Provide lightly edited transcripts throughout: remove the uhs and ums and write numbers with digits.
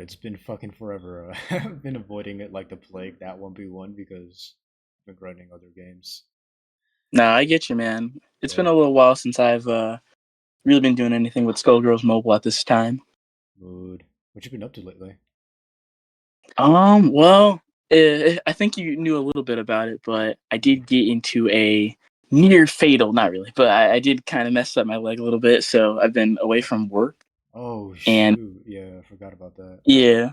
it's been fucking forever. I've been avoiding it like the plague, that 1v1, because I've been grinding other games. Nah, I get you, man. It's been Yeah, a little while since I've really been doing anything with Skullgirls Mobile at this time. mood. What you been up to lately? Well, I think you knew a little bit about it, but I did get into a near fatal, not really, but I did kind of mess up my leg a little bit, so I've been away from work, Oh and shoot, yeah, I forgot about that. yeah,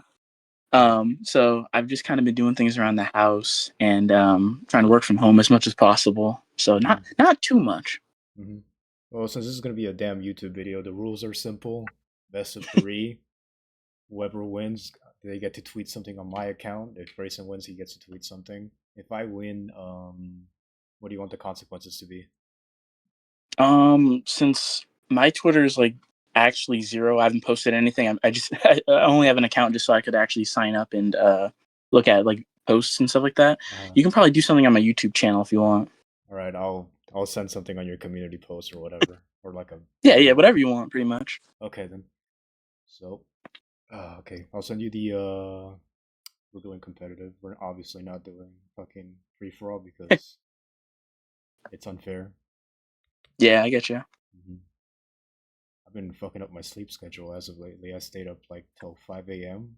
Yeah. so I've just kind of been doing things around the house and trying to work from home as much as possible. So Mm-hmm. not too much. Mm-hmm. Well, since this is gonna be a damn YouTube video, the rules are simple. Best of three. Whoever wins, they get to tweet something on my account. If Grayson wins, he gets to tweet something. If I win, what do you want the consequences to be? Since my Twitter is like actually zero, I haven't posted anything. I just I only have an account just so I could actually sign up and look at like posts and stuff like that. Uh, You can probably do something on my YouTube channel if you want. all right, I'll send something on your community post or whatever, or like a Yeah, whatever. whatever you want, pretty much. Okay then. So, okay, I'll send you the. We're doing competitive. We're obviously not doing fucking free for all because it's unfair. Yeah, I get you. hmm I've been fucking up my sleep schedule as of lately. I stayed up like till 5 a.m.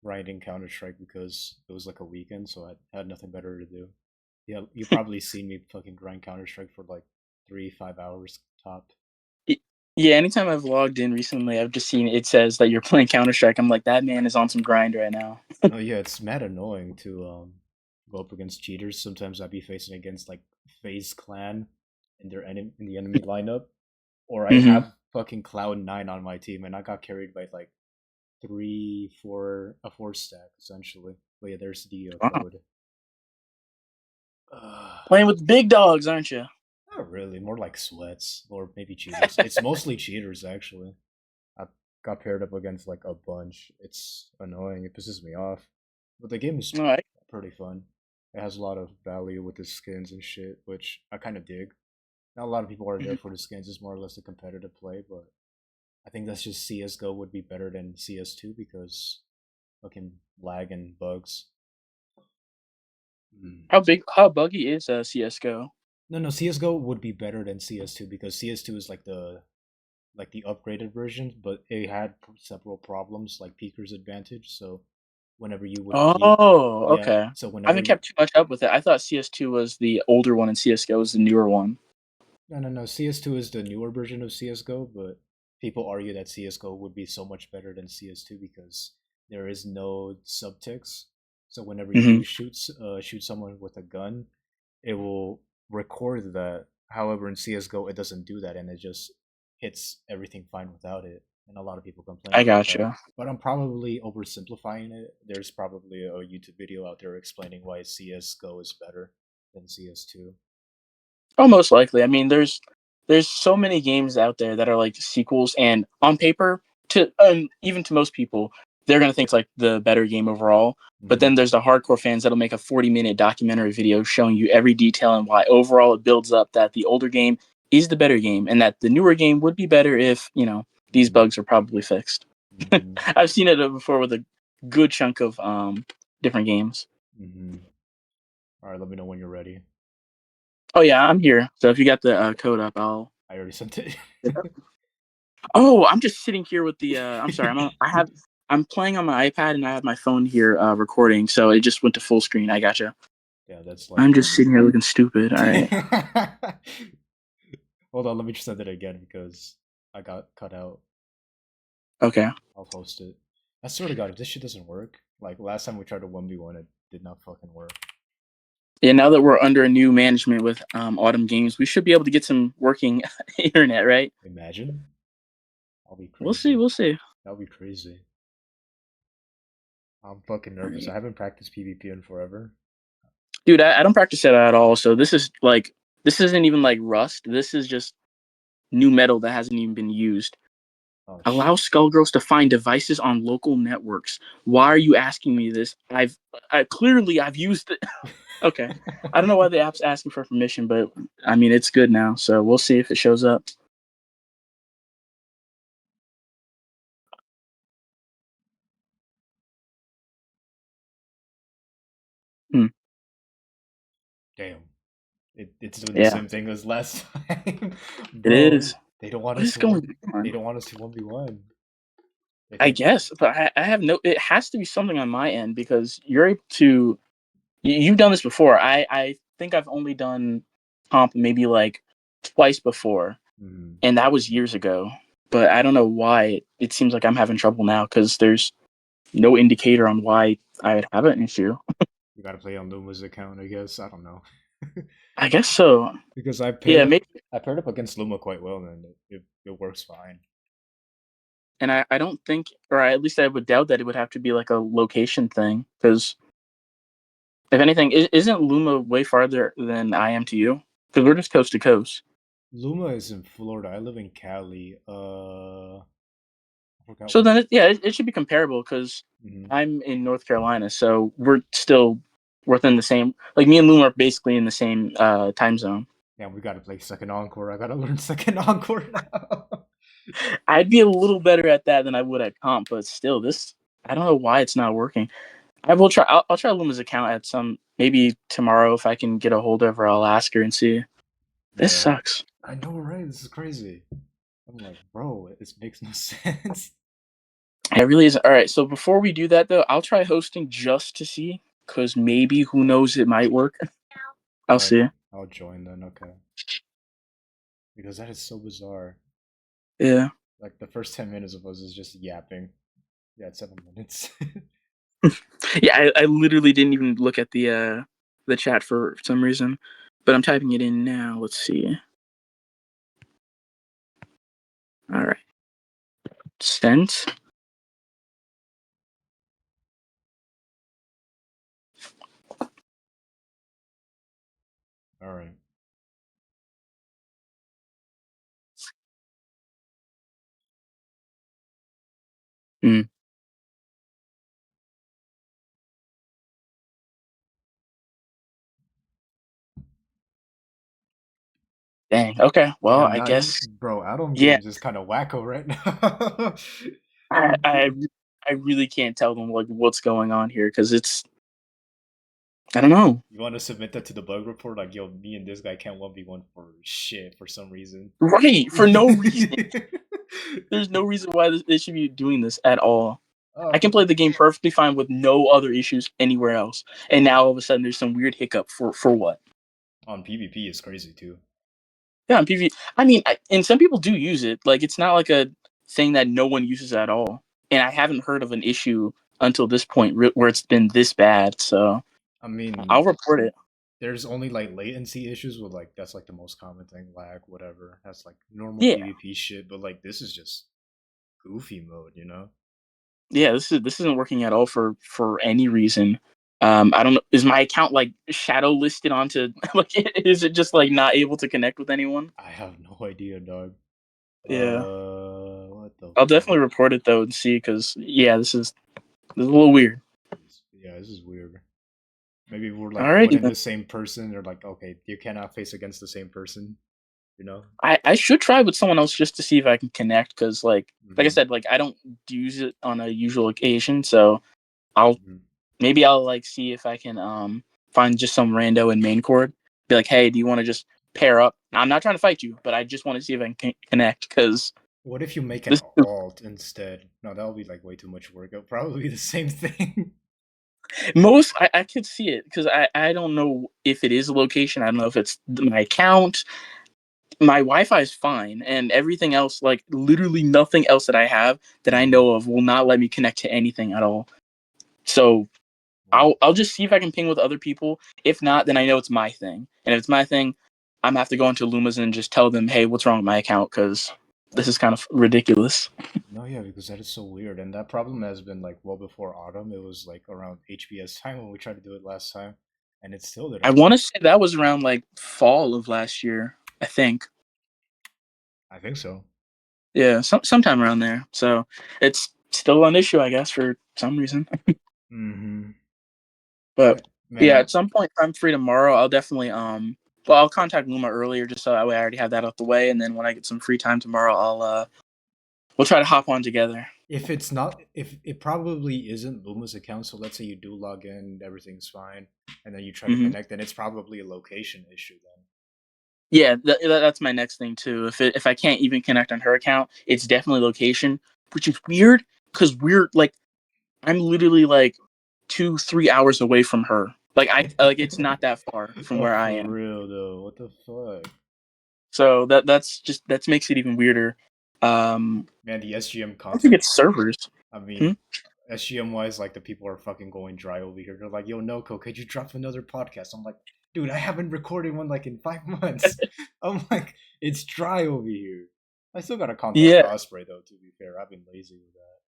grinding Counter Strike because it was like a weekend, so I had nothing better to do. Yeah, you probably seen me fucking grind Counter Strike for like 3, 5 hours top. Y- Yeah, anytime I've logged in recently, I've just seen it says that you're playing Counter Strike. I'm like, that man is on some grind right now. No, yeah, it's mad annoying to go up against cheaters. Sometimes I'd be facing against like FaZe Clan in the enemy lineup, or I hmm have fucking Cloud9 on my team, and I got carried by like a four stack essentially. But yeah, there's the Wow. code. Uh, Playing with big dogs, aren't you? Not really, more like sweats or maybe cheaters. It's mostly cheaters actually. I got paired up against like a bunch. It's annoying. It pisses me off. But the game is All right. pretty fun. It has a lot of value with the skins and shit, which I kind of dig. Not a lot of people are there Mhm. for the skins. It's more or less a competitive play, but I think that's just CS:GO would be better than CS2 because fucking lag and bugs. Mm. How buggy is CS:GO? No, no, CS:GO would be better than CS2 because CS2 is like the upgraded version, but it had several problems like Peeker's advantage. So whenever you would be, Oh, yeah, okay. so I whenever haven't you, kept too much up with it. I thought CS2 was the older one and CS:GO was the newer one. no, no, no, CS2 is the newer version of CS:GO, but people argue that CS:GO would be so much better than CS2 because there is no subtext. So whenever you hmm do shoot someone with a gun, it will record that. However, in CS:GO, it doesn't do that, and it just hits everything fine without it. And a lot of people complain I about that. gotcha. But I'm probably oversimplifying it. There's probably a YouTube video out there explaining why CS:GO is better than CS2. Oh, most likely. I mean, there's so many games out there that are like sequels, and on paper, to even to most people, they're gonna think it's like the better game overall. But hmm then there's the hardcore fans that'll make a 40-minute documentary video showing you every detail and why overall it builds up that the older game is the better game, and that the newer game would be better if these hmm bugs are probably fixed. hmm I've seen it before with a good chunk of different games. hmm All right, let me know when you're ready. Oh yeah, I'm here. So if you got the code up, I'll. I already sent it. Oh, I'm just sitting here with the. I'm sorry. I'm playing on my iPad and I have my phone here recording, so it just went to full screen. I gotcha. Yeah, that's I'm like. just sitting here looking stupid. All right. Hold on, let me just send it again because I got cut out. Okay. I'll post it. I swear to God, if this shit doesn't work, like last time we tried to 1v1, it did not fucking work. Yeah. Now that we're under a new management with Autumn Games, we should be able to get some working internet, right? Imagine. I'll be We'll see. crazy. We'll see. That'll be crazy. I'm fucking All nervous. I right. haven't practiced PvP in forever. Dude, I don't practice it at all. So this isn't even like Rust. This is just new metal that hasn't even been used. Oh Allow shit. Skullgirls to find devices on local networks. Why are you asking me this? I've used it. Okay. I don't know why the app's asking for permission, but I mean it's good now, so we'll see if it shows up. Damn. It's doing the Yeah, same thing as last time, it bro. is. They don't want What us is to one. going They on? don't want us to 1v1. They I think. guess, but I have no. It has to be something on my end because you're able to. You've done this before. I think I've only done comp maybe like twice before, Mm, and that was years ago. But I don't know why it seems like I'm having trouble now because there's no indicator on why I would have an issue. you gotta play on Luma's account, I guess. I don't know. I guess so. Because I paired Yeah, up. maybe. I paired up against Luma quite well, and it works fine. And I don't think, or at least I would doubt that it would have to be like a location thing because if anything, isn't Luma way farther than I am to you? Because we're just coast to coast. Luma is in Florida. I live in Cali. I forgot So what. then, yeah, it should be comparable because Mhm. I'm in North Carolina, so we're still within the same. Like me and Luma are basically in the same time zone. Yeah, we gotta play second encore. I gotta learn second encore now. I'd be a little better at that than I would at comp, but still, this I don't know why it's not working. I will try. I'll try Luma's account at some maybe tomorrow if I can get a hold of her. I'll ask her and see. This Yeah, sucks. I know, right? This is crazy. I'm like, bro, it makes no sense. It really is. All right. So before we do that, though, I'll try hosting just to see, because maybe who knows, it might work. All I'll right, see. I'll join then. Okay, because that is so bizarre. Yeah. Like the first 10 minutes of us is just yapping. Yeah, it's 7 minutes. Yeah. I literally didn't even look at the chat for some reason, but I'm typing it in now. Let's see. All right. Sent. All right. Mm, dang. Okay. Well, Damn, I now you, guess. bro, Atom Yeah. games is kind of wacko right now. I I, I really can't tell them like what's going on here because it's. I don't know. You want to submit that to the bug report? Like, yo, me and this guy can't 1v1 for shit for some reason. Right. For no reason. There's no reason why they should be doing this at all. I Oh, can play the game perfectly fine with no other issues anywhere else, and now all of a sudden there's some weird hiccup for what? on PvP is crazy too. Yeah, on PvP. I mean, and some people do use it. Like it's not like a thing that no one uses at all. And I haven't heard of an issue until this point where it's been this bad. So I mean, I'll report it. there's only like latency issues with like that's like the most common thing, lag, whatever. That's like normal Yeah, PvP shit, but like this is just goofy mode, you know? yeah. This isn't working at all for any reason. I don't know. Is my account like shadow listed onto like? Is it just like not able to connect with anyone? I have no idea, dog. Yeah. What the I'll fuck? definitely report it though and see because yeah, this is a little weird. Yeah, this is weird. Maybe we're like Alrighty putting then. the same person. They're like, okay, you cannot face against the same person, you know? I should try with someone else just to see if I can connect because like I Hmm. said, like I don't use it on a usual occasion, so I'll Hmm. maybe I'll like see if I can find just some rando in main chord. Be like, hey, do you want to just pair up? Now, I'm not trying to fight you, but I just want to see if I can connect because What if you make an this alt instead? No, that'll be like way too much work. It'll probably be the same thing. most I could see it because I don't know if it is a location. I don't know if it's my account. My Wi-Fi is fine, and everything else, like literally nothing else that I have that I Hmm. know of, will not let me connect to anything at all. So Wow. I'll just see if I can ping with other people. If not, then I know it's my thing, and if it's my thing, I'm gonna have to go into Lumas and just tell them, hey, what's wrong with my account? Because this is kind of ridiculous. No, yeah, because that is so weird. And that problem has been like well before autumn. It was like around HBS time when we tried to do it last time. And it still I didn't want to work. say that was around like fall of last year. I think, I think so. yeah, sometime around there. So it's still an issue, I guess, for some reason. Hmm. But Yeah, man, yeah, I'm at some point, if I'm free tomorrow, I'll definitely well, I'll contact Luma earlier just so that way I already have that out the way, and then when I get some free time tomorrow, I'll we'll try to hop on together. if it's not, if it probably isn't Luma's account, so let's say you do log in, everything's fine, and then you try to Hmm. connect, then it's probably a location issue then. Yeah, that's my next thing too. If I can't even connect on her account, it's definitely location, which is weird because we're like I'm literally like 2-3 hours away from her. Like I like it's not that far from Oh, where I for am. real though. What the fuck? So that makes it even weirder. Man, the SGM I think content. it's servers. I Hmm? mean, SGM wise, like the people are fucking going dry over here. They're like, "Yo, Noko, could you drop another podcast?" I'm like, "Dude, I haven't recorded one like in 5 months." I'm like, "It's dry over here." I still gotta contact Yeah, Osprey though. To be fair, I've been lazy with that.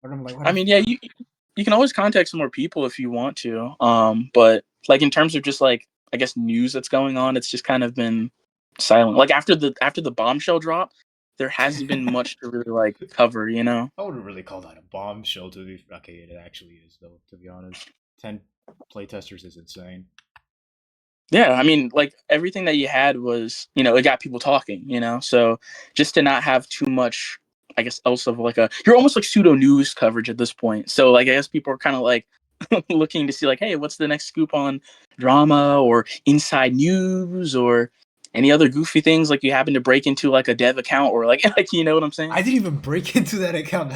But I'm like, "What I if?" mean, yeah, you can always contact some more people if you want to. But like in terms of just like I guess news that's going on, it's just kind of been silent. Like after the bombshell drop, there hasn't been much to really like cover. You know? I wouldn't really call that a bombshell. To be okay, it actually is though. To be honest, 10 playtesters is insane. Yeah, I mean, like everything that you had was, it got people talking, So just to not have too much, I guess, else of like you're almost like pseudo news coverage at this point. So like, I guess people are kind of like looking to see like, hey, what's the next scoop on drama or inside news or any other goofy things like you happen to break into like a dev account or like, like you know what I'm saying? I didn't even break into that account.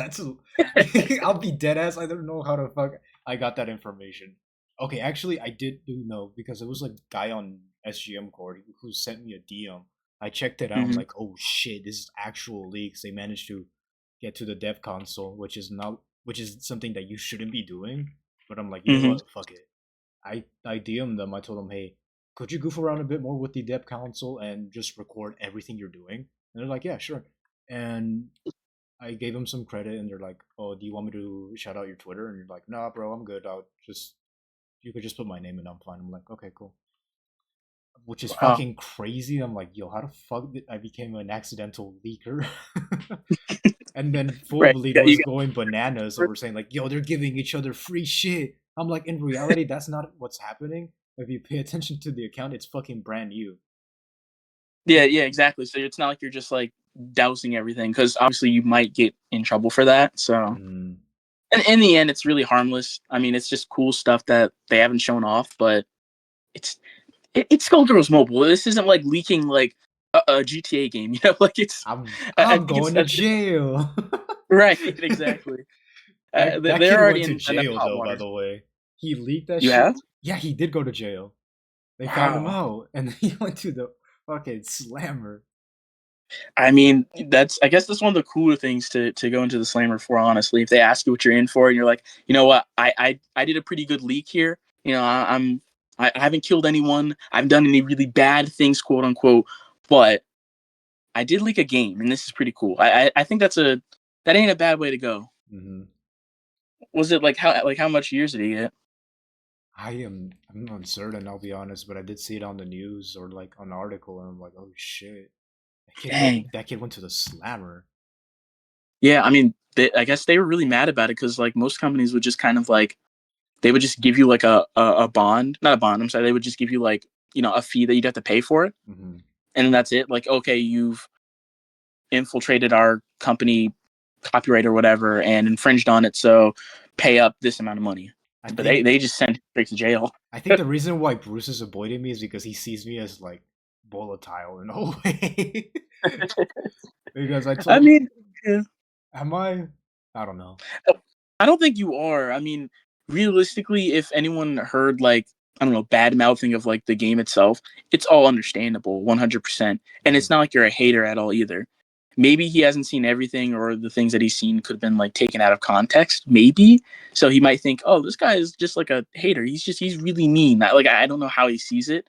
I'll be dead ass. I don't know how the fuck I got that information. Okay, actually, I did do know because it was like guy on SGM Cord who sent me a DM. I checked it out. I'm Hmm. like, oh shit, this is actual leaks. They managed to get to the dev console, which is something that you shouldn't be doing. But I'm like, you know Hmm. what? Fuck it. I DM'd them. I told them, hey, could you goof around a bit more with the dev console and just record everything you're doing? And they're like, yeah, sure. And I gave them some credit, and they're like, "Oh, do you want me to shout out your Twitter?" And you're like, "Nah, bro, I'm good. I'll just you could just put my name and I'm fine." I'm like, "Okay, cool." Which is Wow. fucking crazy. I'm like, "Yo, how the fuck did I became an accidental leaker?" And then Full Right. Bleed You was got, going bananas over saying like, "Yo, they're giving each other free shit." I'm like, in reality, that's not what's happening. If you pay attention to the account, it's fucking brand new. yeah, exactly. So it's not like you're just like dousing everything because obviously you might get in trouble for that. So. Mm. And in the end, it's really harmless. I mean, it's just cool stuff that they haven't shown off, but it's it's Skullgirls Mobile. This isn't like leaking like a GTA game, Like it's, I I'm think it's going to jail. right, exactly. That They're kid already went to in enough jail hot though. By water. the way, he leaked that You shit. have? Yeah, he did go to jail. They found him Wow. out, and he went to the fucking slammer. I mean, I guess that's one of the cooler things to go into the slammer for. Honestly, if they ask you what you're in for, and you're like, you know what, I did a pretty good leak here. I haven't killed anyone. I haven't done any really bad things, quote unquote, but I did leak a game, and this is pretty cool. I think that ain't a bad way to go. Hmm. Was it like how much years did he get? I'm uncertain. I'll be honest, but I did see it on the news or like on an article, and I'm like, oh shit, Dang. that kid went to the slammer. Yeah, I mean, I guess they were really mad about it because like most companies would just kind of like they would just give you like a bond, not a bond. I'm sorry, they would just give you like a fee that you'd have to pay for it, Hmm. and then that's it. Like okay, you've infiltrated our company copyright or whatever and infringed on it, so pay up this amount of money. I But they think they just sent it straight to jail. I think the reason why Bruce is avoiding me is because he sees me as like volatile in a way. Because I I told, mean, yeah. am I? I don't know. I don't think you are. I mean, realistically, if anyone heard like I don't know bad mouthing of like the game itself, it's all understandable, 100%. And Hmm. it's not like you're a hater at all either. Maybe he hasn't seen everything, or the things that he's seen could have been like taken out of context. Maybe so he might think, oh, this guy is just like a hater. He's really mean. I don't know how he sees it,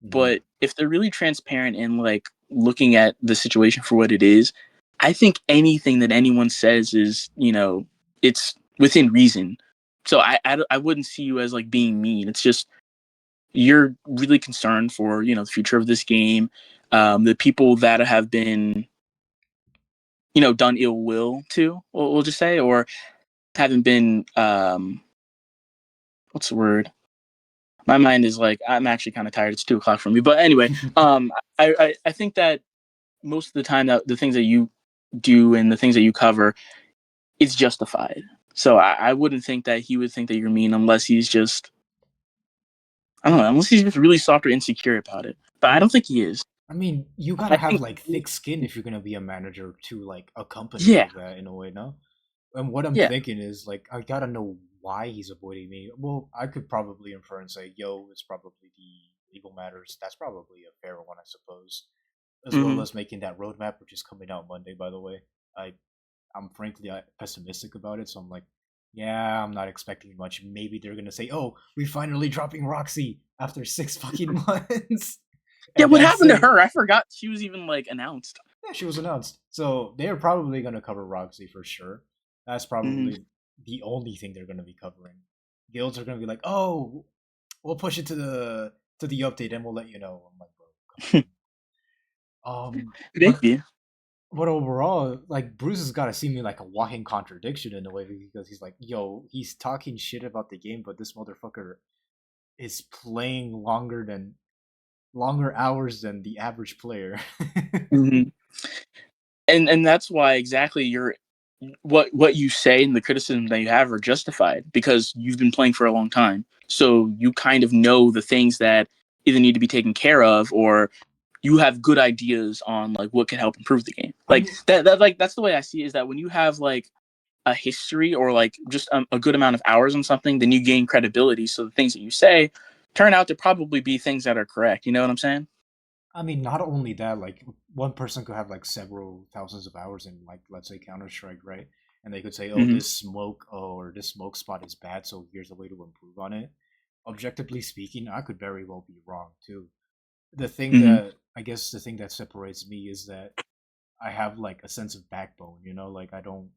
Hmm. but if they're really transparent and like looking at the situation for what it is, I think anything that anyone says is, it's within reason. So I wouldn't see you as like being mean. It's just you're really concerned for, the future of this game, the people that have been, done ill will to, we'll just say, or haven't been, what's the word? My mind is like, I'm actually kind of tired. It's 2 o'clock for me. But anyway, I think that most of the time that the things that you do and the things that you cover, it's justified. So I wouldn't think that he would think that you're mean unless he's just, I don't know, unless he's just really soft or insecure about it. But I don't think he is. I mean, you gotta I have think, like thick skin if you're gonna be a manager to like a company yeah, like that in a way, no? And what I'm yeah, thinking is like I gotta know why he's avoiding me. Well, I could probably infer and say, "Yo, it's probably the legal matters." That's probably a fair one, I suppose. As well hmm as making that roadmap, which is coming out Monday, by the way. I'm frankly pessimistic about it, so I'm like, yeah, I'm not expecting much. Maybe they're gonna say, "Oh, we finally dropping Roxy after 6 fucking months," yeah. and What then happened to say, her? I forgot she was even like announced. yeah, she was announced. So they're probably gonna cover Roxy for sure. That's Hmm probably the only thing they're gonna be covering. Guilds are gonna be like, "Oh, we'll push it to the update and we'll let you know." I'm like, bro, come on. Maybe. But overall, like Bruce has got to see me like a walking contradiction in a way because he's like, "Yo, he's talking shit about the game, but this motherfucker is playing longer hours than the average player." hmm and that's why exactly you're what you say and the criticism that you have are justified because you've been playing for a long time. So you kind of know the things that either need to be taken care of or you have good ideas on like what can help improve the game. I Like mean, that like that's the way I see it, is that when you have like a history or like just a good amount of hours on something, then you gain credibility. So the things that you say turn out to probably be things that are correct. You know what I'm saying? not only that, like one person could have like several thousands of hours in like let's say Counter Strike, right? And they could say, "Oh, Mm-hmm. this smoke or this smoke spot is bad, so here's a way to improve on it." Objectively speaking, I could very well be wrong too. Mm-hmm. I guess the thing that separates me is that I have like a sense of backbone, you know, like I don't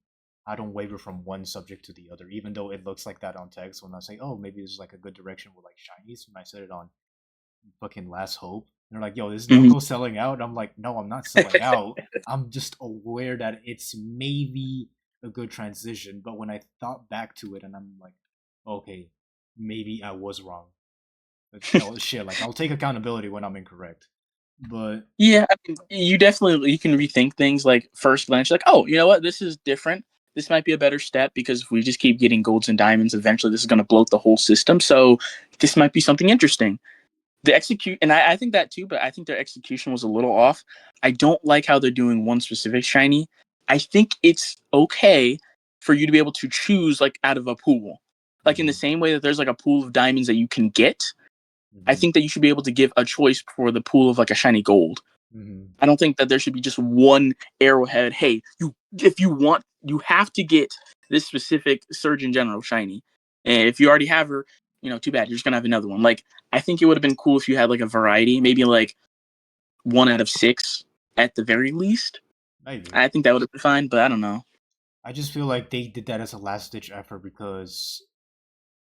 waver from one subject to the other, even though it looks like that on text when I say, "Oh, maybe this is like a good direction with like shinies." When I said it on fucking Last Hope, and they're like, "Yo, is Mm-hmm. Noko selling out?" I'm like, "No, I'm not selling out. I'm just aware that it's maybe a good transition." But when I thought back to it, and I'm like, "Okay, maybe I was wrong." Oh shit! Like I'll take accountability when I'm incorrect, but Yeah, I mean, you definitely you can rethink things like first glance, like, oh, you know what, this is different. This might be a better step because if we just keep getting golds and diamonds, eventually this is going to bloat the whole system. So this might be something interesting. The execute, and I think that too, but I think their execution was a little off. I don't like how they're doing one specific shiny. I think it's okay for you to be able to choose like out of a pool, like in the mhm, same way that there's like a pool of diamonds that you can get. I mhm, think that you should be able to give a choice for the pool of like a shiny gold. mhm. I don't think that there should be just one arrowhead. Hey, you if you want, you have to get this specific Surgeon General shiny. And if you already have her, too bad. You're just gonna have another one. Like I think it would have been cool if you had like a variety, maybe like 1 out of 6 at the very least. Maybe. I think that would have been fine, but I don't know. I just feel like they did that as a last ditch effort because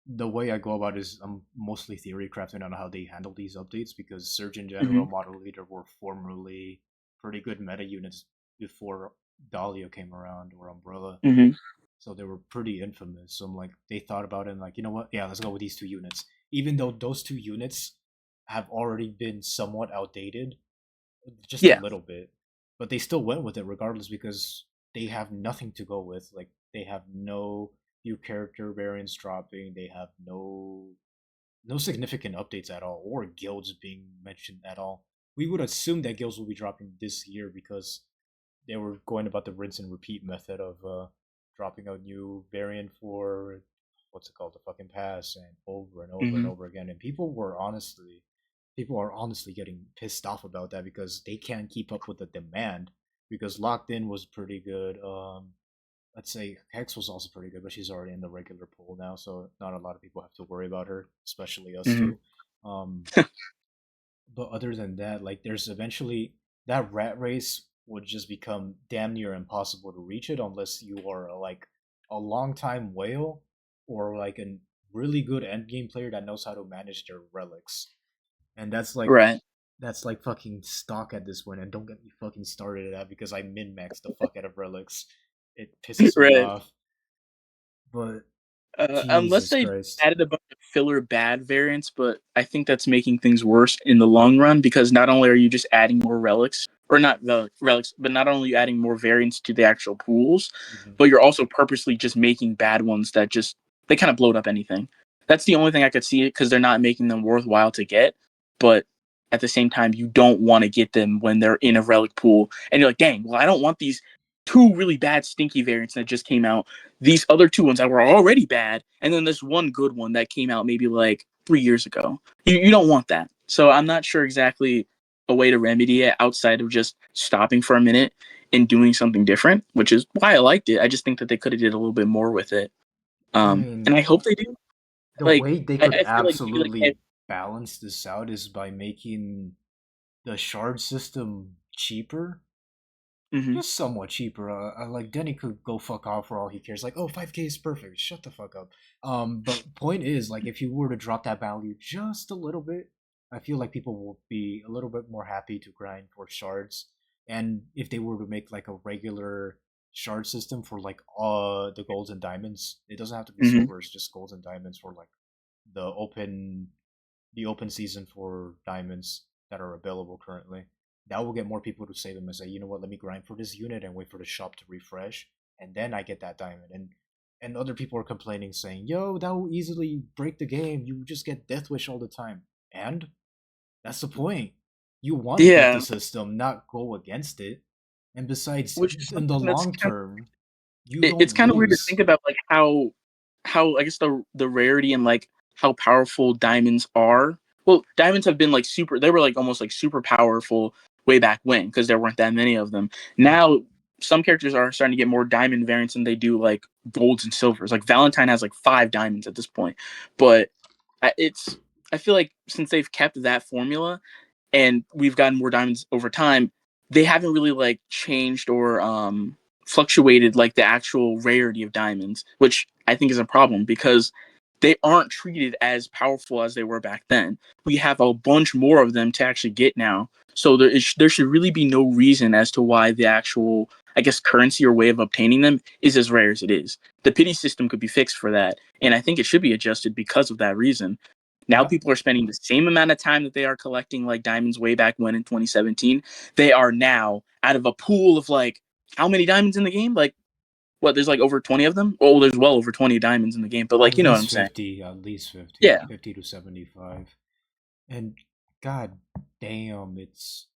the way I go about it is I'm mostly theory crafting on how they handle these updates because Surgeon Mm-hmm. General, Model Leader were formerly pretty good meta units before Dahlia came around or Umbrella. Mm-hmm. So they were pretty infamous. So I'm like, they thought about it and like, you know what? Yeah, let's go with these two units. Even though those two units have already been somewhat outdated, just a Yeah. little bit, but they still went with it regardless because they have nothing to go with. Like they have no new character variants dropping. They have no significant updates at all, or guilds being mentioned at all. We would assume that guilds will be dropping this year because they were going about the rinse and repeat method of dropping a new variant for what's it called, the fucking pass, and over and over and Mm-hmm. over again. And people are honestly getting pissed off about that because they can't keep up with the demand. Because Locked In was pretty good. Let's say Hex was also pretty good, but she's already in the regular pool now, so not a lot of people have to worry about her, especially us Mm-hmm. two. Um, but other than that, like there's eventually that rat race would just become damn near impossible to reach it unless you are like a long time whale or like a really good end game player that knows how to manage their relics. And Right. that's like fucking stock at this point. And don't get me fucking started at that because I min max the fuck out of relics. It pisses me Right. off. But Unless Jesus they Christ. added a bunch of filler bad variants, but I think that's making things worse in the long run because not only are you just adding more relics, or not relics, but not only are you adding more variants to the actual pools, Mhm. but you're also purposely just making bad ones that just they kind of bloat up anything. That's the only thing I could see it because they're not making them worthwhile to get, but at the same time, you don't want to get them when they're in a relic pool, and you're like, dang, well, I don't want these two really bad stinky variants that just came out, these other two ones that were already bad, and then this one good one that came out maybe like 3 years ago. You don't want that. So I'm not sure exactly a way to remedy it outside of just stopping for a minute and doing something different, which is why I liked it. I just think that they could have did a little bit more with it. I And mean, I hope they do. the Like way they could I feel like maybe like absolutely balance this out is by making the shard system cheaper. mm-hmm, Just somewhat cheaper. Like Denny could go fuck off for all he cares. Like, oh, 5K is perfect. Shut the fuck up. But point is, like, if you were to drop that value just a little bit, I feel like people will be a little bit more happy to grind for shards. And if they were to make like a regular shard system for like the golds and diamonds, it doesn't have to be mm-hmm. silver. It's just golds and diamonds for like the open the open season for diamonds that are available currently. That will get more people to save them and say, you know what, let me grind for this unit and wait for the shop to refresh, and then I get that diamond. And other people are complaining, saying, yo, that will easily break the game. You just get Death Wish all the time. And that's the point. You want to beat the Yeah, system, not go against it. And besides, which is in the something that's long kind term, you it's don't kind of weird to lose. think about like how I guess the rarity and like how powerful diamonds are. Well, diamonds have been like super. They were like almost like super powerful way back when because there weren't that many of them. Mhm. Now some characters are starting to get more diamond variants than they do like golds and silvers. Like Valentine has like 5 diamonds at this point, but it's I feel like since they've kept that formula, and we've gotten more diamonds over time, they haven't really like changed or fluctuated like the actual rarity of diamonds, which I think is a problem because they aren't treated as powerful as they were back then. We have a bunch more of them to actually get now, so there should really be no reason as to why the actual I guess currency or way of obtaining them is as rare as it is. The pity system could be fixed for that, and I think it should be adjusted because of that reason. Now Yeah, people are spending the same amount of time that they are collecting like diamonds way back when in 2017. They are now out of a pool of like how many diamonds in the game? Like what? There's like over 20 of them. Oh, there's well over 20 diamonds in the game. But at like you know what I'm least saying? 50, at least 50, Yeah. 50 to 75. And god damn, it's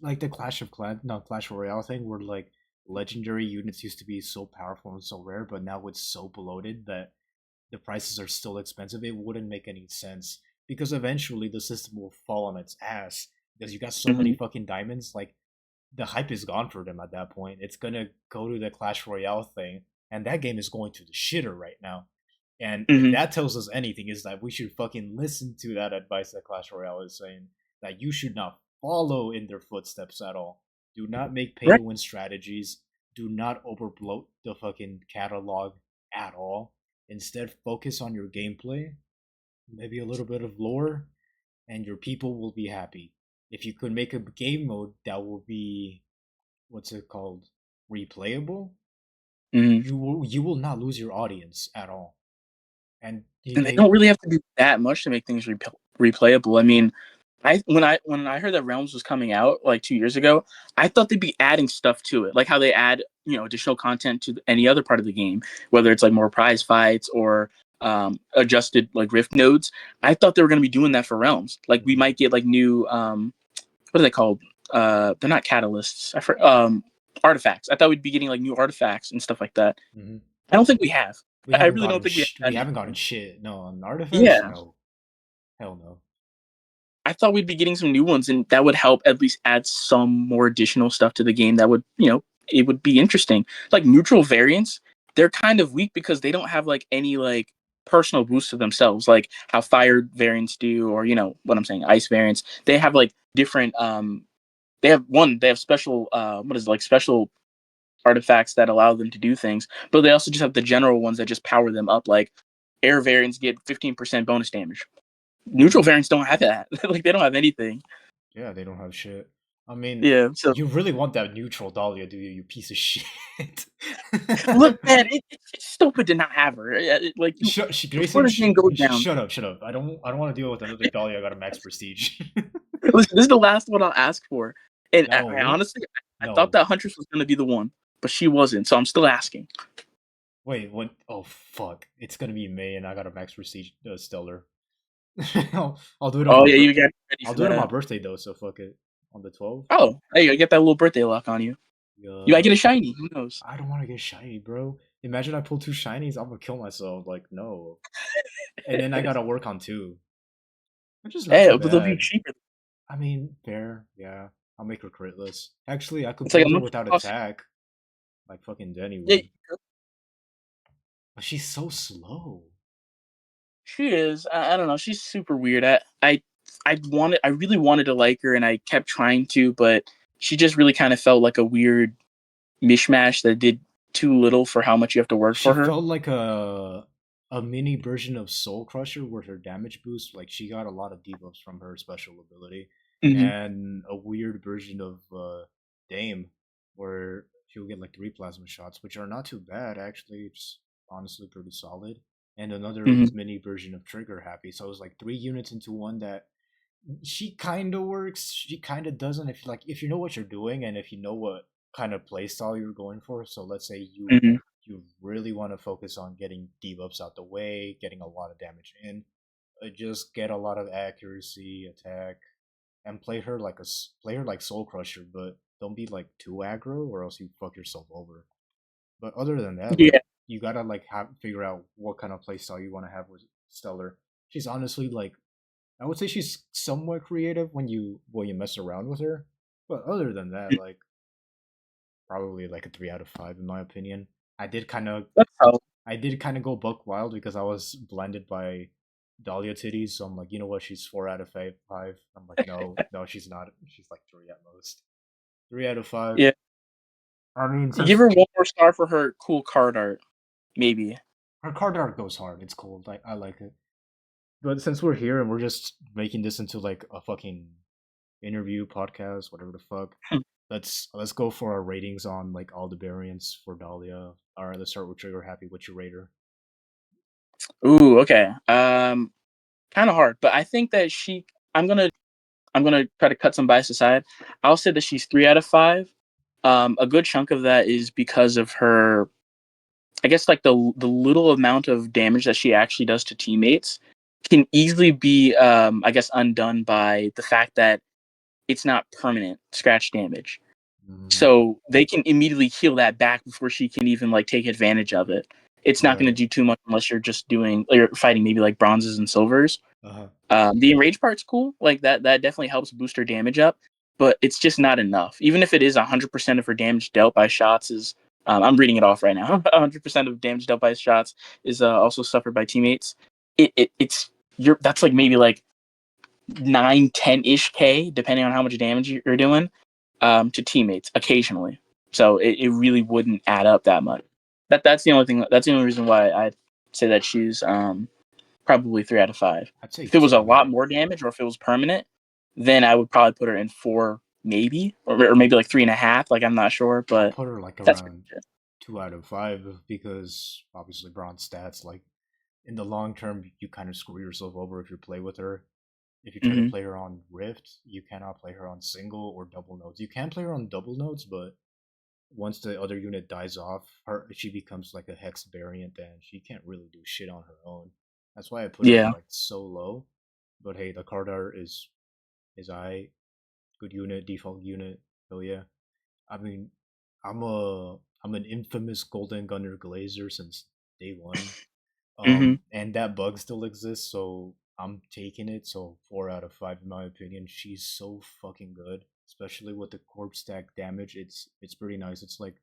like the Clash of Clans, not Clash Royale thing, where like legendary units used to be so powerful and so rare, but now it's so bloated that the prices are still expensive. It wouldn't make any sense because eventually the system will fall on its ass because you got so many Mm-hmm. fucking diamonds. Like the hype is gone for them at that point. It's gonna go to the Clash Royale thing, and that game is going to the shitter right now. And if Mm-hmm. that tells us anything, is that we should fucking listen to that advice that Clash Royale is saying that you should not follow in their footsteps at all. Do not make pay Right. to win strategies. Do not overbloat the fucking catalog at all. Instead, focus on your gameplay, maybe a little bit of lore, and your people will be happy. If you could make a game mode that will be, what's it called, replayable, Mm-hmm. you will not lose your audience at all. And And they don't they really have to do that much to make things replayable. I mean, I heard that Realms was coming out like 2 years ago, I thought they'd be adding stuff to it, like how they add additional content to any other part of the game, whether it's like more prize fights or adjusted like rift nodes. I thought they were going to be doing that for Realms. Like we Mhm, might get like new what are they called? They're not catalysts. Artifacts. I thought we'd be getting like new artifacts and stuff like that. mhm. I don't think we have. We I haven't really don't gotten think we have we gotten haven't gotten anything. shit. No, on artifacts, Yeah. no, hell no. I thought we'd be getting some new ones, and that would help at least add some more additional stuff to the game. That would, it would be interesting. Like neutral variants, they're kind of weak because they don't have like any like personal boost to themselves, like how fire variants do, or what I'm saying, ice variants. They have like different. They have special. What is it, like special artifacts that allow them to do things, but they also just have the general ones that just power them up. Like air variants get 15% bonus damage. Neutral Hmm. variants don't have that. Like they don't have anything. Yeah, they don't have shit. I mean, Yeah. So you really want that neutral Dahlia, do you? You piece of shit. look, man, it's stupid to not have her. Like you, before Grayson, the game goes down. shut up, shut up. I don't want to deal with another Dahlia. I got a max prestige. Listen, this is the last one I'll ask for. And I No, honestly, I thought no. that Huntress was going to be the one, but she wasn't. So I'm still asking. Wait, what? Oh fuck! It's gonna be May, and I got a max prestige stellar. I'll do it on Oh my yeah, you got ready I'll for do it on my that. birthday though. So fuck it. On the 12th. Oh, hey, you get that little birthday luck on you. You might Yeah. get a shiny. Who knows? I don't want to get shiny, bro. Imagine I pull two shinies. I'm gonna kill myself. Like no. And then I gotta work on two. Which is not Hey, too but they'll be bad. cheaper. I mean, fair. Yeah. I'll make her critless. Actually, I could It's like a build her month without cost. attack, like fucking Denny Yeah, would. But she's so slow. she is. I don't know. She's super weird. I really wanted to like her, and I kept trying to, but she just really kind of felt like a weird mishmash that did too little for how much you have to work She for her. felt like a mini version of Soul Crusher with her damage boost. Like she got a lot of debuffs from her special ability, Hmm. and a weird version of Dame, where she'll get like three plasma shots, which are not too bad actually. It's honestly pretty solid. And another Hmm. was mini version of Trigger Happy. So it was like three units into one that she kind of works. She kind of doesn't. If you know what you're doing and if you know what kind of playstyle you're going for. So let's say Hmm. you really want to focus on getting debuffs out the way, getting a lot of damage in. Just get a lot of accuracy, attack, and play her like Soul Crusher, but don't be like too aggro, or else you fuck yourself over. But other than that, like Yeah, you gotta like figure out what kind of playstyle you want to have with Stellar. She's honestly like I would say she's somewhat creative when you mess around with her. But other than that, like probably like a 3 out of 5 in my opinion. I did kind of that's how. I did kind of go buck wild because I was blinded by Dahlia titties. So I'm like, you know what? She's 4 out of 5. I'm like, no, no, she's not. She's like three at most. 3 out of 5. Yeah, I mean, you give since her one more star for her cool card art, maybe. her card art goes hard, it's cool. I like it. But since we're here and we're just making this into like a fucking interview podcast, whatever the fuck, let's go for our ratings on like all the variants for Dahlia. All right, let's start with Trigger Happy. What's your rater? Ooh, okay. Kind of hard, but I think that I'm gonna try to cut some bias aside. I'll say that she's 3 out of 5. A good chunk of that is because of her. I guess like the little amount of damage that she actually does to teammates can easily be, I guess, undone by the fact that it's not permanent scratch damage. Mm, So they can immediately heal that back before she can even like take advantage of it. It's not going to right. do too much unless you're just doing or you're fighting maybe like bronzes and silvers. Uh huh. The enrage part's cool. Like that definitely helps boost her damage up, but it's just not enough. Even if it is 100% of her damage dealt by shots is, I'm reading it off right now. 100% of damage dealt by shots is also suffered by teammates. It's that's like maybe like 9, 10 ish k depending on how much damage you're doing to teammates occasionally. So it really wouldn't add up that much. That's the only thing. That's the only reason why I'd say that she's probably 3 out of 5. I'd say If it was a lot two. more damage or if it was permanent, then I would probably put her in 4, maybe, or maybe like 3.5. Like I'm not sure, I'll but put her like that's around 2 out of 5 because obviously bronze stats like in the long term you kind of screw yourself over if you play with her. If you try to mm-hmm. play her on Rift, you cannot play her on single or double nodes. You can play her on double nodes, but once the other unit dies off, her she becomes like a hex variant and she can't really do shit on her own. That's why I put her Yeah. like so low. But hey, the card art is I good unit, default unit. So yeah. I mean I'm an infamous Golden Gunner Glazer since day one. Mm-hmm. And that bug still exists, so I'm taking it. So 4 out of 5 in my opinion. She's so fucking good, especially with the corpse stack damage. It's pretty nice. It's like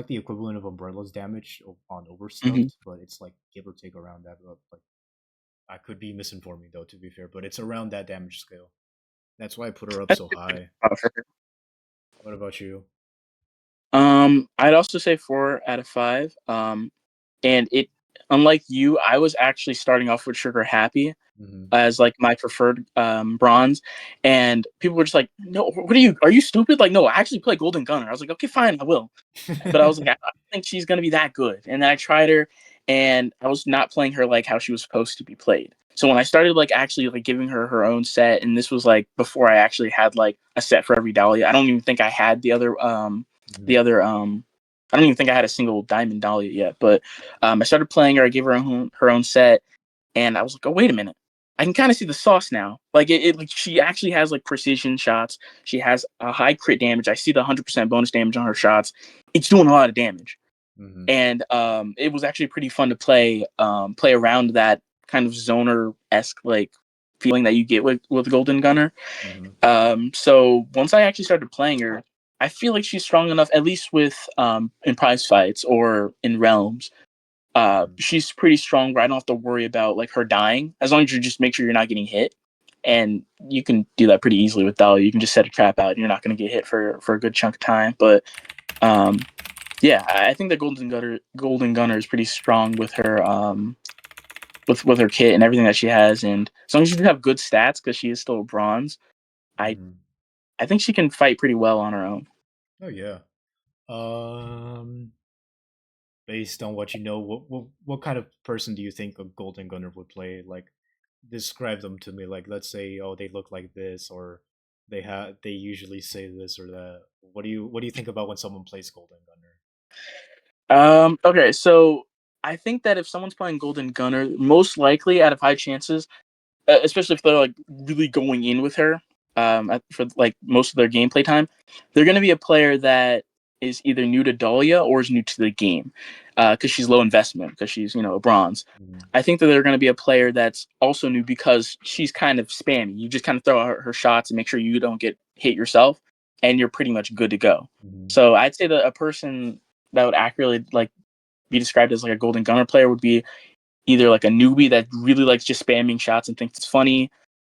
the equivalent of Umbrella's damage on Mm-hmm. Overstuffed, but it's like give or take around that. Like I could be misinforming though, to be fair, but it's around that damage scale. That's why I put her up so high. What about you? I'd also say 4 out of 5. And unlike you, I was actually starting off with Trigger Happy Mm-hmm. as like my preferred bronze, and people were just like, "No, what are you? Are you stupid? Like, no, I actually play Golden Gunner." I was like, "Okay, fine, I will." But I was like, I don't think she's gonna be that good. And then I tried her, and I was not playing her like how she was supposed to be played. So when I started like actually like giving her her own set, and this was like before I actually had like a set for every Dahlia. I don't even think I had Mm-hmm. the other I don't even think I had a single Diamond Dahlia yet. But I started playing her. I gave her own set, and I was like, oh wait a minute. I can kind of see the sauce now. Like like she actually has like precision shots. She has a high crit damage. I see the 100% bonus damage on her shots. It's doing a lot of damage, Mm-hmm. and it was actually pretty fun to play around that kind of zoner esque like feeling that you get with Golden Gunner. Mm-hmm. So once I actually started playing her, I feel like she's strong enough, at least with in prize fights or in realms. Mm-hmm. She's pretty strong where I don't have to worry about like her dying as long as you just make sure you're not getting hit. And you can do that pretty easily with Dahlia. You can just set a trap out and you're not going to get hit for a good chunk of time. But um, yeah, I think that Golden Gunner is pretty strong with her with her kit and everything that she has. And as long as you have good stats, because she is still a bronze, I Mm-hmm. I think she can fight pretty well on her own. Oh yeah. Um, Based on what you know, what kind of person do you think a Golden Gunner would play? Like, describe them to me. Like, let's say, oh, they look like this, or they usually say this or that. What do you think about when someone plays Golden Gunner? Okay, so I think that if someone's playing Golden Gunner, most likely out of high chances, especially if they're like really going in with her for like most of their gameplay time, they're going to be a player that is either new to Dahlia or is new to the game because she's low investment because she's a bronze. Mm-hmm. I think that they're going to be a player that's also new because she's kind of spammy. You just kind of throw out her shots and make sure you don't get hit yourself, and you're pretty much good to go. Mm-hmm. So I'd say that a person that would accurately like be described as like a Golden Gunner player would be either like a newbie that really likes just spamming shots and thinks it's funny,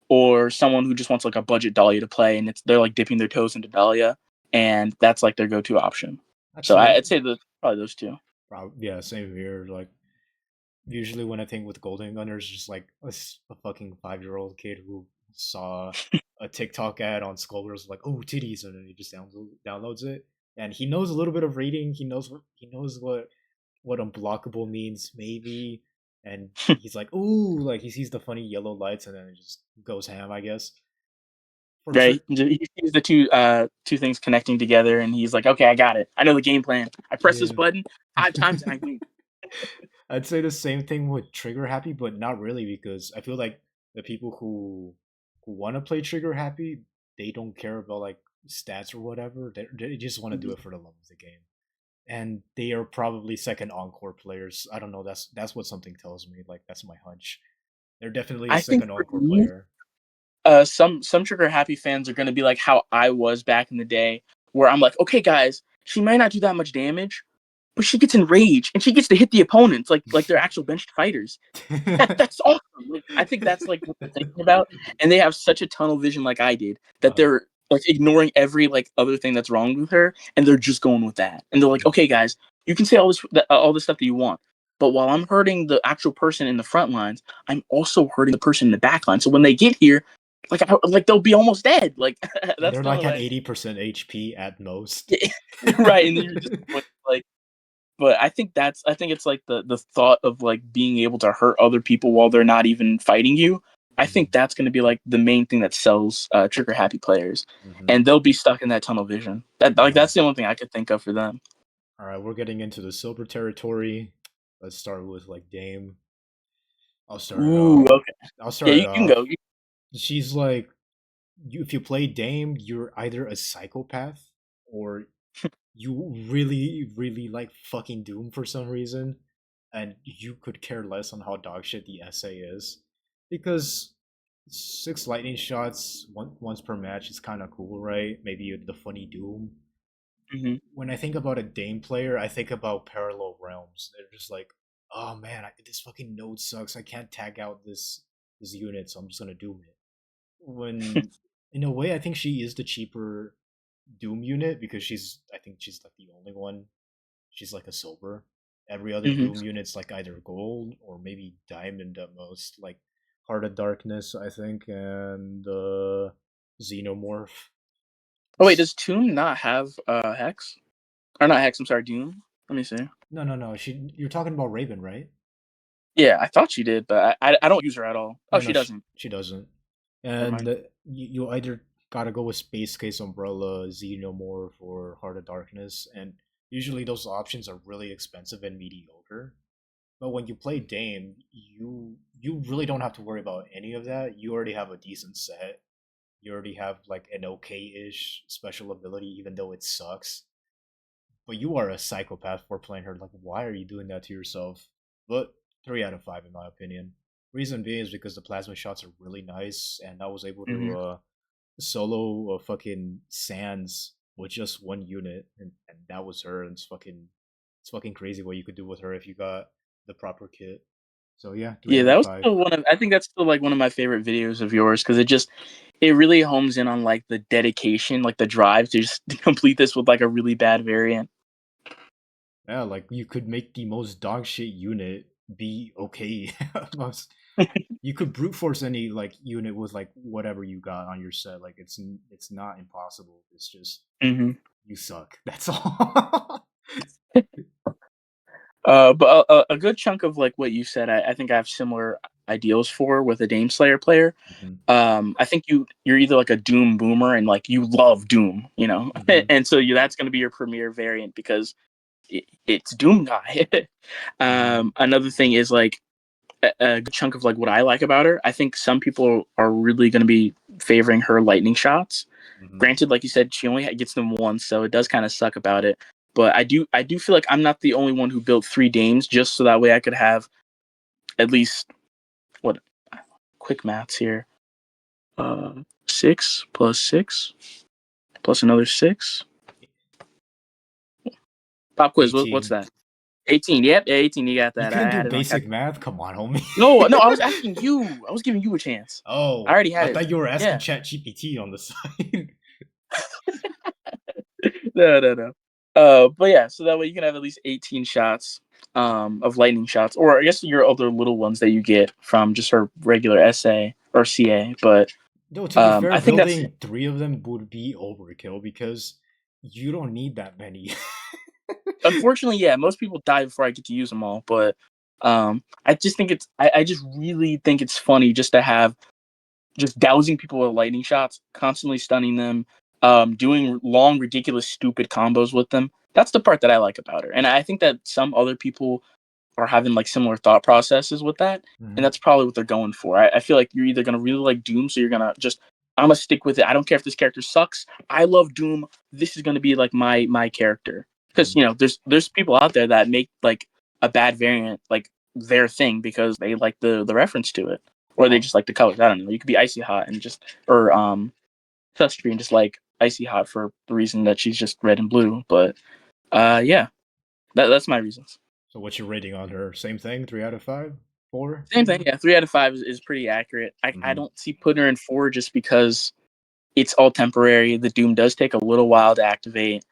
or someone who just wants like a budget Dahlia to play and they're like dipping their toes into Dahlia, and that's like their go-to option. So Actually, I'd say probably those two. yeah, same here. Like, usually when I think with Golden Gunners, just like a fucking 5-year-old kid who saw a TikTok ad on Skullgirls like, oh, titties, and then he just downloads it, and he knows a little bit of reading. He knows what unblockable means, maybe, and he's like, ooh, like he sees the funny yellow lights, and then it just goes ham, I guess. For Right? trick, He sees the two things connecting together, and he's like, "Okay, I got it. I know the game plan. I press this yeah. button 5 times and I win." I'd say the same thing with Trigger Happy, but not really because I feel like the people who want to play Trigger Happy, they don't care about like stats or whatever. They just want to do it for the love of the game, and they are probably second encore players. I don't know. That's what something tells me. Like that's my hunch. They're definitely a I think second for encore me, player. some Trigger Happy fans are going to be like how I was back in the day, where I'm like, "Okay, guys, she might not do that much damage, but she gets enraged and she gets to hit the opponents like they're actual benched fighters. That's awesome. Like, I think that's like what they're thinking about, and they have such a tunnel vision like I did that uh, they're like ignoring every like other thing that's wrong with her, and they're just going with that. And they're like, okay, guys, you can say all this stuff that you want, but while I'm hurting the actual person in the front lines, I'm also hurting the person in the back line. So when they get here, like they'll be almost dead. Like and that's they're kind like of at like 80% HP at most. yeah, right, and then you're just like but I think it's like the thought of like being able to hurt other people while they're not even fighting you. I think that's going to be like the main thing that sells trigger happy players, Mm-hmm. and they'll be stuck in that tunnel vision. That like Uh, that's the only thing I could think of for them. all right, we're getting into the silver territory. Let's start with like Dame. I'll start it Ooh, off. okay, I'll yeah, start it you can off. go. She's like, if you play Dame, you're either a psychopath or you really, really like fucking Doom for some reason, and you could care less on how dogshit the essay is, because 6 lightning shots once per match is kind of cool, right? Maybe the funny Doom. Hmm. When I think about a Dame player, I think about Parallel Realms. They're just like, oh man, this fucking node sucks. I can't tag out this unit, so I'm just gonna Doom it. When in a way, I think she is the cheaper Doom unit because I think she's like the only one. She's like a silver, Every other Hmm. Doom unit's like either gold or maybe diamond at most, like Heart of Darkness, I think, and Xenomorph. Oh wait, does Tomb not have Hex? Or not Hex? I'm sorry, Doom. Let me see. No, no, no. You're talking about Raven, right? Yeah, I thought she did, but I don't use her at all. Oh, No, no, she doesn't. she doesn't. Never And mind. you either gotta go with Space Case Umbrella, Xenomorph, or Heart of Darkness, and usually those options are really expensive and mediocre. But when you play Dame, you really don't have to worry about any of that. You already have a decent set. You already have like an okay-ish special ability, even though it sucks. But you are a psychopath for playing her. Like, why are you doing that to yourself? But 3 out of 5 in my opinion. Reason being is because the plasma shots are really nice, and I was able to Hmm. solo fucking Sands with just one unit, and that was her. And it's fucking crazy what you could do with her if you got the proper kit. So yeah, three Yeah, out of that was five. still one of. I think that's still like one of my favorite videos of yours because it really homes in on like the dedication, like the drive to just complete this with like a really bad variant. Yeah, like you could make the most dog shit unit be okay. most You could brute force any like unit with like whatever you got on your set. Like it's not impossible. It's just Hmm. you suck. That's all. But a good chunk of like what you said, I think I have similar ideals for with a Dame Slayer player. Hmm. I think you're either like a Doom boomer and like you love Doom, you know, Hmm. and so that's going to be your premier variant because it's Doom guy. Hmm. Another thing is like a good chunk of like what I like about her. I think some people are really going to be favoring her lightning shots. Hmm. Granted, like you said, she only gets them once, so it does kind of suck about it. But I do feel like I'm not the only one who built 3 dames just so that way I could have at least what quick maths here. 6 plus 6 plus another 6. Pop quiz. What's 18. that? 18. Yep, yeah, 18. You got You that. I couldn't do had it on basic calculator. math? Come on, homie. No, no. I was asking you. I was giving you a chance. I Oh, already I had it. thought you were asking Yeah. Chat GPT on the side. No, no, no. But yeah, so that way you can have at least 18 shots of lightning shots, or I guess your other little ones that you get from just her regular SA or CA. But No, to be fair, I think that's building 3 of them would be overkill because you don't need that many. unfortunately, yeah. Most people die before I get to use them all, but I just think I just really think it's funny just to have just dousing people with lightning shots, constantly stunning them, doing long, ridiculous, stupid combos with them. That's the part that I like about her, and I think that some other people are having like similar thought processes with that, and Hmm. that's probably what they're going for. I feel like you're either gonna really like Doom, so you're gonna just I'm gonna stick with it. I don't care if this character sucks. I love Doom. This is gonna be like my character because Hmm. there's people out there that make like a bad variant like their thing because they like the reference to it or they Oh, just like the colors. I don't know. You could be icy hot and just or touchscreen just like icy hot for the reason that she's just red and blue. But yeah, that's my reasons. so what's your rating on her? Same thing, 3 out of 5, 4, Same thing. maybe. Yeah, 3 out of 5 is pretty accurate. I Hmm. don't see putting her in 4 just because it's all temporary. The Doom does take a little while to activate.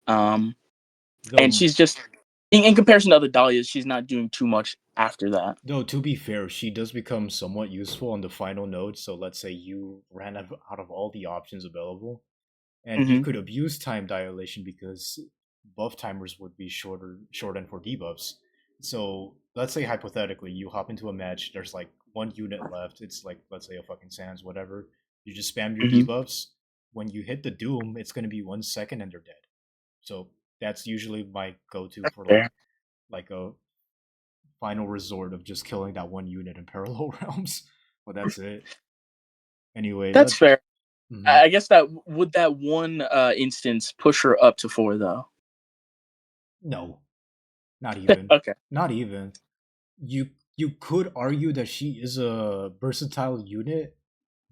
Um, and Though, she's just in comparison to other Dahlias, she's not doing too much after that. though to be fair, she does become somewhat useful on the final node. So let's say you ran out of all the options available, and you Hmm. could abuse time dilation because buff timers would be shortened for debuffs. So let's say hypothetically you hop into a match, there's like one unit left. It's like let's say a fucking Sans, whatever. You just spam your Hmm. debuffs. When you hit the Doom, it's gonna be 1 second and they're dead. So that's usually my go-to for Fair. like a final resort of just killing that one unit in parallel realms. But that's it. Anyway, That's let fair. mhm. I guess that would that one instance push her up to 4 though. No, not even. Okay. Not even. You could argue that she is a versatile unit,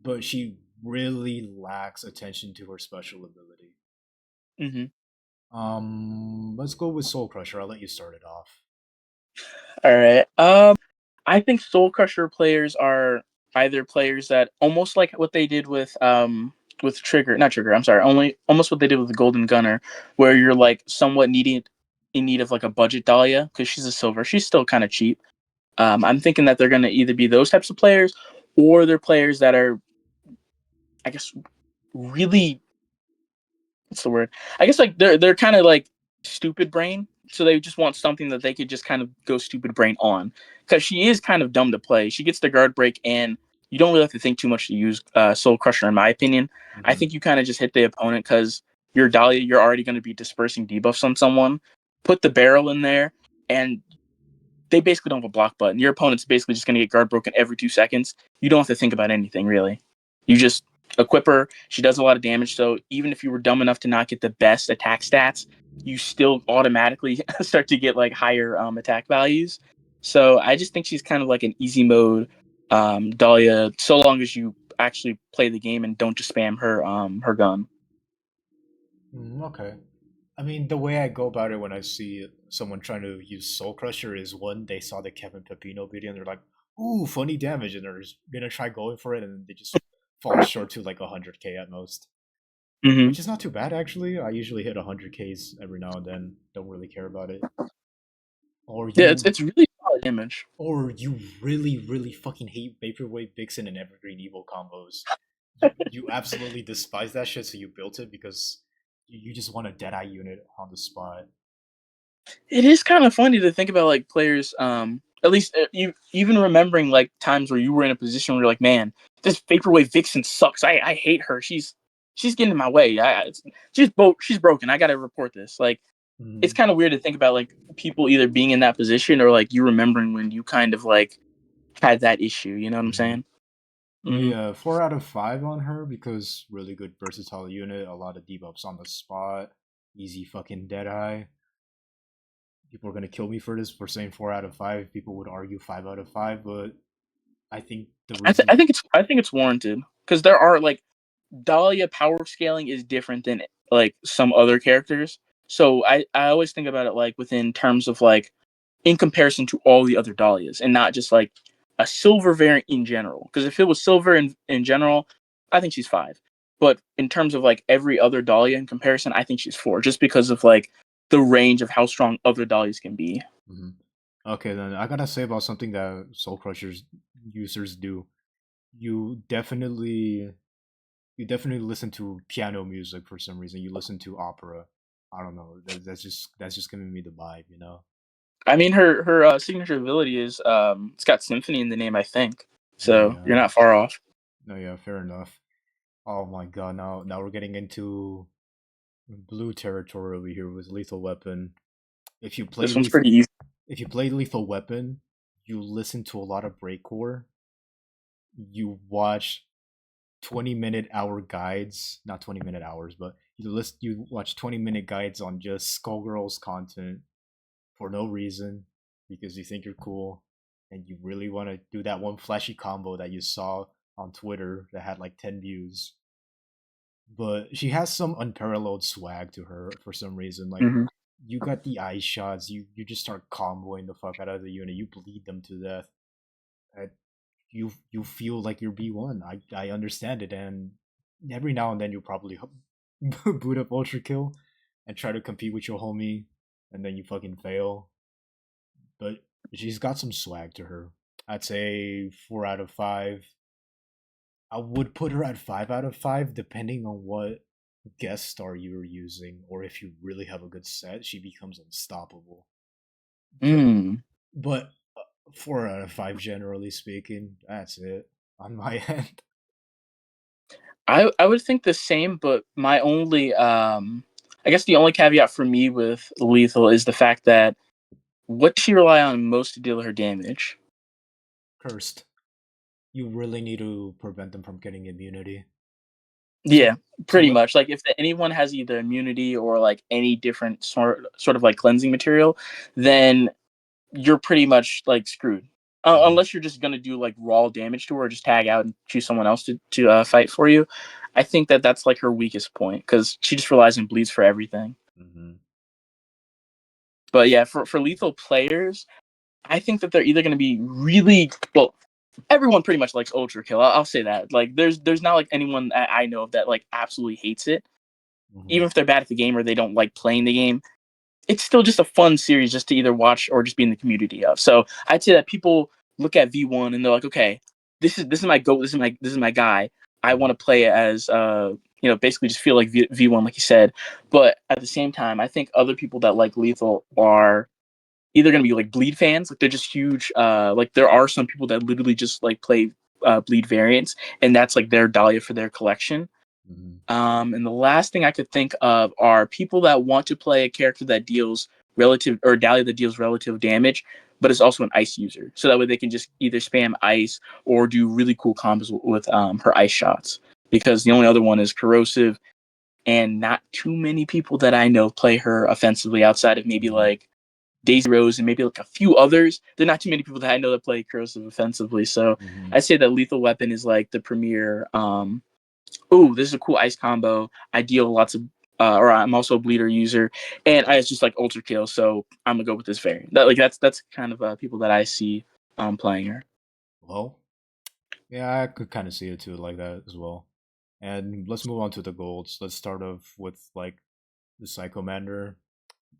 but she really lacks attention to her special ability. Hmm. Let's go with Soul Crusher. I'll let you start it off. All right. I think Soul Crusher players are either players that almost like what they did with Trigger, not Trigger. I'm sorry, only almost what they did with the Golden Gunner, where you're like somewhat needing. in need of like a budget Dahlia because she's a silver. She's still kind of cheap. I'm thinking that they're going to either be those types of players or they're players that are, I guess, really, what's the word? I guess like they're kind of like stupid brain, so they just want something that they could just kind of go stupid brain on because she is kind of dumb to play. She gets the guard break, and you don't really have to think too much to use Soul Crusher, in my opinion. I Hmm. think you kind of just hit the opponent because your Dahlia, you're already going to be dispersing debuffs on someone. Put the barrel in there, and they basically don't have a block button. Your opponent's basically just going to get guard broken every 2 seconds. You don't have to think about anything, really. You just equip her. She does a lot of damage. So even if you were dumb enough to not get the best attack stats, you still automatically start to get like higher attack values. So I just think she's kind of like an easy mode Dahlia, so long as you actually play the game and don't just spam her gun. Okay. I mean, the way I go about it when I see someone trying to use Soul Crusher is one, they saw the Kevin Pepino video and they're like, "Ooh, funny damage," and they're just gonna try going for it, and they just fall short to like 100k at most, Mm-hmm. which is not too bad actually. I usually hit 100ks every now and then. Don't really care about it. Or Yeah, you, it's really solid damage. or you really fucking hate Vaporwave Vixen and Evergreen Evil combos. You absolutely despise that shit, so you built it because you just want a Deadeye unit on the spot. It is kind of funny to think about like players at least you even remembering like times where you were in a position where you're like, man, this vaporwave vixen sucks. I hate her. She's getting in my way. She's broken. I gotta report this. Like, it's Mhm. kind of weird to think about like people either being in that position or like you remembering when you kind of like had that issue, you know what I'm Mhm. saying? But Mm-hmm. yeah, 4 out of 5 on her because really good versatile unit, a lot of debuffs on the spot, easy fucking Deadeye. People are gonna kill me for this for saying 4 out of 5. People would argue 5 out of 5, but I think the reason. I think it's warranted because there are like Dahlia power scaling is different than like some other characters. So I always think about it like within terms of like in comparison to all the other Dahlias and not just like a silver variant in general. Because if it was silver in general, I think she's 5. But in terms of like every other Dahlia in comparison, I think she's 4 just because of like the range of how strong other Dahlias can be. Mhm. Okay, then I gotta say about something that Soul Crushers users do. You definitely you definitely listen to piano music for some reason. You listen to opera. I don't know. That's just giving me the vibe, you know. I mean, her signature ability is it's got symphony in the name, I think. No, So yeah, you're not far off. no, yeah, fair enough. Oh my god, now we're getting into blue territory over here with Lethal Weapon. If you play This one's lethal, pretty easy. if you play Lethal Weapon, you listen to a lot of breakcore. You watch 20-minute hour guides, not 20-minute hours, but you watch 20-minute guides on just Skullgirls content for no reason because you think you're cool and you really want to do that one flashy combo that you saw on Twitter that had like 10 views. But she has some unparalleled swag to her for some reason. Like, Mm-hmm. you got the eye shots, you just start comboing the fuck out of the unit, you bleed them to death. And you feel like you're B1. I understand it, and every now and then you'll probably boot up Ultra Kill and try to compete with your homie, and then you fucking fail. But she's got some swag to her. I'd say 4 out of 5. I would put her at 5 out of 5, depending on what guest star you're using, or if you really have a good set, she becomes unstoppable. But Mm. but 4 out of 5, generally speaking, that's it on my end. I would think the same, but my only I guess the only caveat for me with lethal is the fact that what does she rely on most to deal her damage? Cursed. You really need to prevent them from getting immunity. To Yeah, to pretty let. much. Like if anyone has either immunity or like any different sort of like cleansing material, then you're pretty much like screwed. Mhm, Unless you're just gonna do like raw damage to her, or just tag out and choose someone else to fight for you. I think that that's like her weakest point because she just relies on bleeds for everything. mhm, But yeah, for lethal players, I think that they're either going to be really well. Everyone pretty much likes Ultra Kill. I'll say that. Like, there's not like anyone that I know of that like absolutely hates it, mhm, even if they're bad at the game or they don't like playing the game. it's still just a fun series just to either watch or just be in the community of. So I'd say that people look at V1 and they're like, okay, this is my goat, this is my guy. I Mhm. want to play as basically just feel like V1 like you said. But at the same time, I think other people that like Lethal are either going to be like Bleed fans, like they're just huge. Like there are some people that literally just like play Bleed variants, and that's like their Dahlia for their collection. Mhm. And the last thing I could think of are people that want to play a character that deals relative or Dahlia that deals relative damage, but is also an ice user. So that way they can just either spam ice or do really cool combos with her ice shots. Because the only other one is corrosive, and not too many people that I know play her offensively outside of maybe Mhm. like Daisy Rose and maybe like a few others. There are not too many people that I know that play corrosive offensively. So Mhm. I say that Lethal Weapon is like the premier oh, this is a cool ice combo. I deal lots of, or I'm also a bleeder user, and I just like ultra kill. So I'm gonna go with this variant. That's kind of people that I see playing her. Well, yeah, I could kind of see it too like that as well. And let's move on to the golds. Let's start off with like the Psychomander.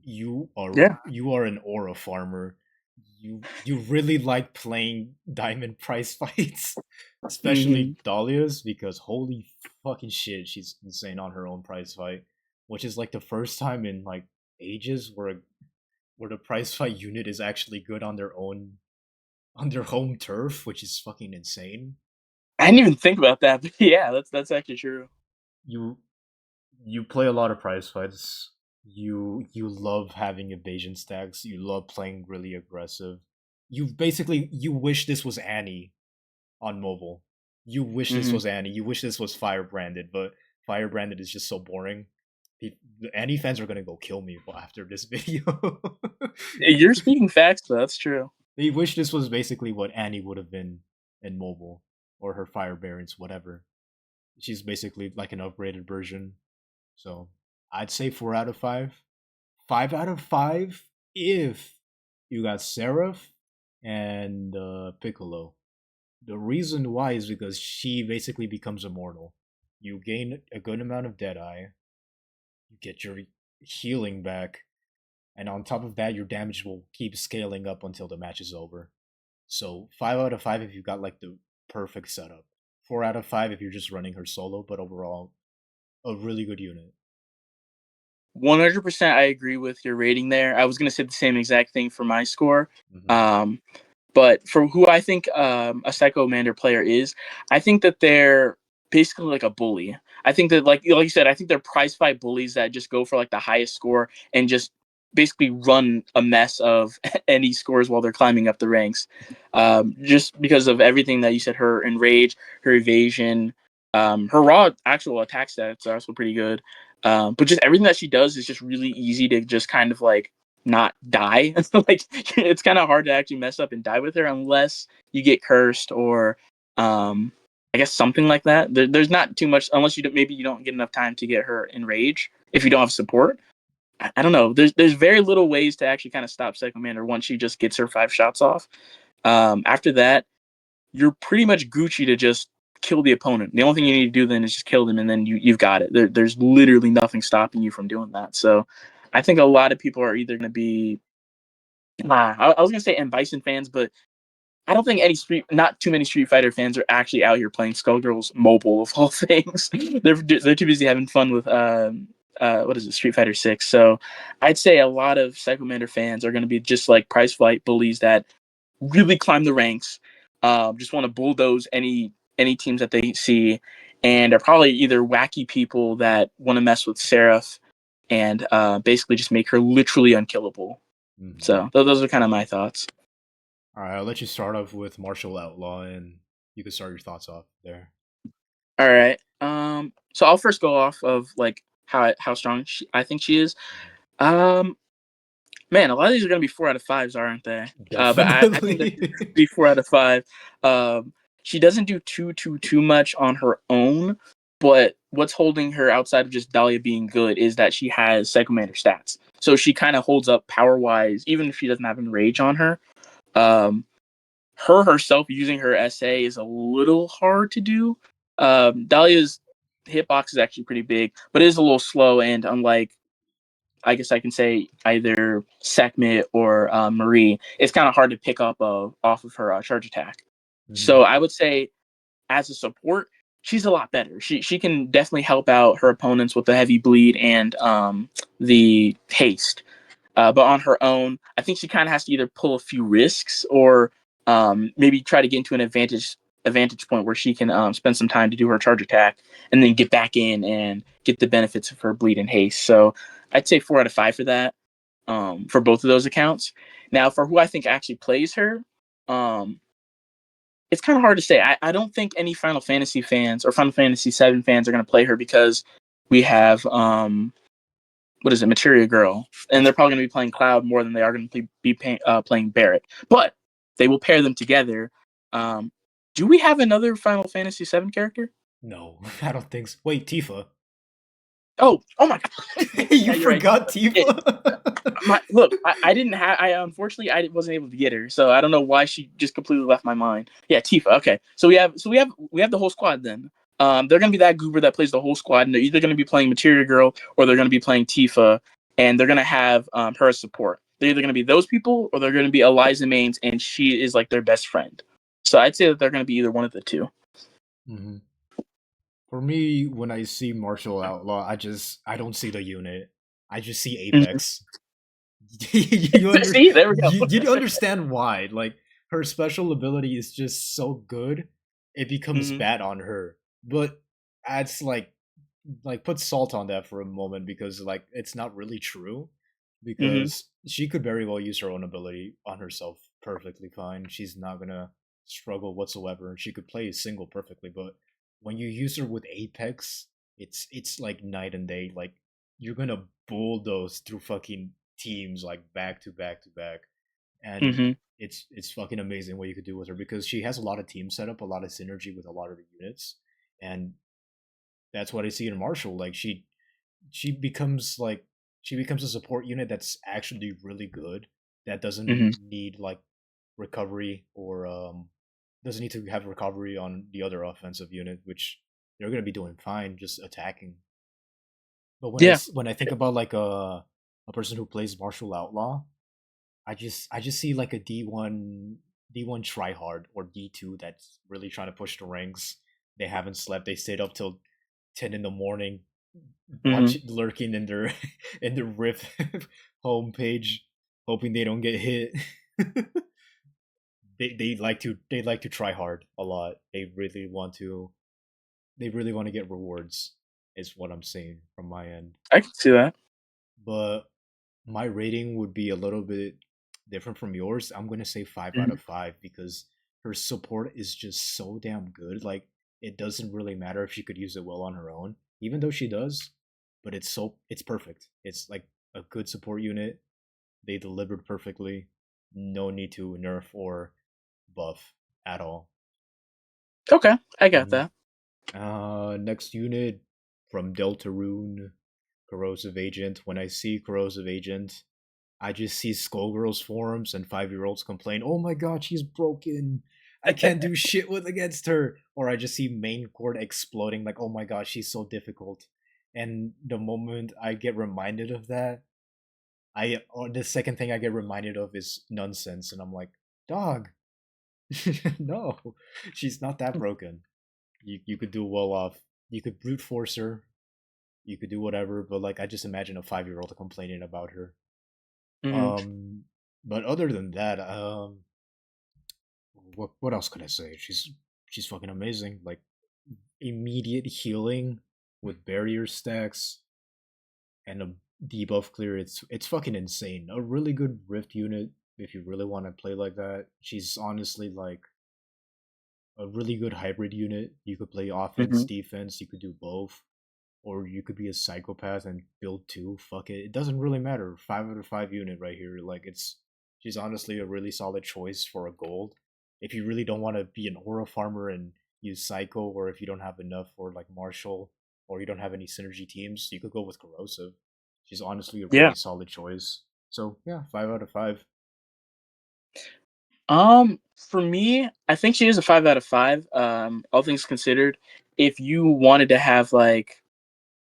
Yeah. You are an aura farmer. You really like playing diamond price fights, Hmm. especially Dahlia's, because holy fucking shit, she's insane on her own price fight, which is like the first time in like ages where the price fight unit is actually good on their home turf, which is fucking insane. I didn't even think about that, but yeah, that's actually true. You you play a lot of prize fights. You love having evasion stacks. You love playing really aggressive. You wish this was Annie on mobile. You wish this Hmm. was Annie. You wish this was Firebranded, but Firebranded is just so boring. The Annie fans are gonna go kill me after this video. You're speaking facts, though. That's true. They wish this was basically what Annie would have been in mobile, or her Fire Barons, whatever. She's basically like an upgraded version. So I'd say 4 out of 5. 5 out of 5 if you got Seraph and Piccolo. The reason why is because she basically becomes immortal. You gain a good amount of Deadeye, you get your healing back, and on top of that, your damage will keep scaling up until the match is over. So 5 out of 5 if you got like the perfect setup. 4 out of 5 if you're just running her solo, but overall, a really good unit. 100%, I agree with your rating there. I was gonna say the same exact thing for my score. Hmm. Um, But for who I think a Psycho Commander player is, I think that they're basically like a bully. I think that like you said, I think they're prize fight bullies that just go for like the highest score and just basically run a mess of any scores while they're climbing up the ranks. Just because of everything that you said, her enrage, her evasion, her raw actual attack stats are also pretty good. But just everything that she does is just really easy to just kind of like not die. Like it's kind of hard to actually mess up and die with her unless you get cursed or I guess something like that. There's not too much unless maybe you don't get enough time to get her enrage if you don't have support. I don't know. There's very little ways to actually kind of stop Psycho Commander once she just gets her 5 shots off. After that, you're pretty much Gucci to just kill the opponent. The only thing you need to do then is just kill them, and then you've got it. There's literally nothing stopping you from doing that. So I think a lot of people are either going to be I was gonna say and Bison fans, but I don't think not too many Street Fighter fans are actually out here playing Skullgirls mobile of all things. They're too busy having fun with what is it, Street Fighter 6. So I'd say a lot of Psycho Commander fans are going to be just like prize fight bullies that really climb the ranks, just want to bulldoze any teams that they see, and are probably either wacky people that want to mess with Seraph and basically just make her literally unkillable. Hmm. So those are kind of my thoughts. All right, I'll let you start off with Martial Outlaw, and you can start your thoughts off there. All right. So I'll first go off of like how strong I think she is. Um, Man, a lot of these are gonna be 4 out of 5s, aren't they? But I think that Definitely. should be 4 out of 5. She doesn't do too much on her own, but what's holding her outside of just Dahlia being good is that she has Psychomancer stats. So she kind of holds up power wise, even if she doesn't have enrage on her. Um, Her herself using her SA is a little hard to do. Dahlia's hitbox is actually pretty big, but it is a little slow, and unlike I guess I can say either Sekhmet or Marie, it's kind of hard to pick up off of her charge attack. Hmm. So I would say as a support, she's a lot better. She can definitely help out her opponents with the heavy bleed and the haste. But on her own, I think she kind of has to either pull a few risks or maybe try to get into an advantage point where she can spend some time to do her charge attack and then get back in and get the benefits of her bleed and haste. So I'd say 4 out of 5 for that, for both of those accounts. Now, for who I think actually plays her, um, it's kind of hard to say. I don't think any Final Fantasy fans or Final Fantasy VII fans are going to play her because we have what is it, Materia Girl, and they're probably going to be playing Cloud more than they are going to be playing Barrett. But they will pair them together. Um, do we have another Final Fantasy VII character? No, I don't think so. Wait, Tifa. Oh my god! You Yeah, you're right. forgot Yeah, Tifa? look, I didn't have. I unfortunately I wasn't able to get her, so I don't know why she just completely left my mind. Yeah, Tifa. Okay, so we have the whole squad then. They're gonna be that goober that plays the whole squad, and they're either gonna be playing Materia Girl or they're gonna be playing Tifa, and they're gonna have her as support. They're either gonna be those people or they're gonna be Eliza Mains, and she is like their best friend. So I'd say that they're gonna be either one of the two. Hmm. For me, when I see Martial Outlaw, I don't see the unit. I just see Mhm. Apex. you under See, there we go. you understand why? Like her special ability is just so good, it becomes Hmm. bad on her. But adds put salt on that for a moment because like it's not really true Hmm. because she could very well use her own ability on herself perfectly fine. She's not gonna struggle whatsoever and she could play a single perfectly, but when you use her with Apex, it's like night and day. Like you're gonna bulldoze through fucking teams like back to back to back. And Hmm. it's fucking amazing what you could do with her because she has a lot of team setup, a lot of synergy with a lot of the units. And that's what I see in Marshall. Like she becomes like she becomes a support unit that's actually really good. That doesn't Hmm. need like recovery or doesn't need to have recovery on the other offensive unit, which they're gonna be doing fine just attacking. But Yeah. when I think about like a person who plays martial outlaw, I just see like a D1 tryhard or D2 that's really trying to push the ranks. They haven't slept. They stayed up till 10 in the morning, Hmm. watch lurking in their in the Rift homepage, hoping they don't get hit. They like to try hard a lot. They really want to get rewards. Is what I'm saying from my end. I can see that. But my rating would be a little bit different from yours. I'm gonna say 5 out Hmm. of 5 because her support is just so damn good. Like it doesn't really matter if she could use it well on her own, even though she does. But it's perfect. It's like a good support unit. They delivered perfectly. No need to nerf or buff at all. Okay, I got Mhm. that. Next unit from Deltarune, Corrosive Agent. When I see Corrosive Agent, I just see Skullgirls forums and 5-year-olds complain, "Oh my god, she's broken. I can't do shit with against her." Or I just see main court exploding like, "Oh my god, she's so difficult." And the moment I get reminded of that, I or the second thing I get reminded of is nonsense, and I'm like, "Dog, no, she's not that broken. You could do well off. You could brute force her. You could do whatever." But like, I just imagine a 5-year-old complaining about her. Hmm. Um, but other than that, what else could I say? She's fucking amazing. Like immediate healing with barrier stacks and a debuff clear. It's fucking insane. A really good rift unit if you really want to play like that. She's honestly like a really good hybrid unit. You could play offense, Hmm. defense. You could do both, or you could be a psychopath and build two. Fuck it. It doesn't really matter. 5 out of 5 unit right here. Like she's honestly a really solid choice for a gold. If you really don't want to be an aura farmer and use psycho, or if you don't have enough for like martial, or you don't have any synergy teams, you could go with corrosive. She's honestly a Yeah. really solid choice. So yeah, 5 out of 5. For me, I think she is a 5 out of 5. All things considered, if you wanted to have like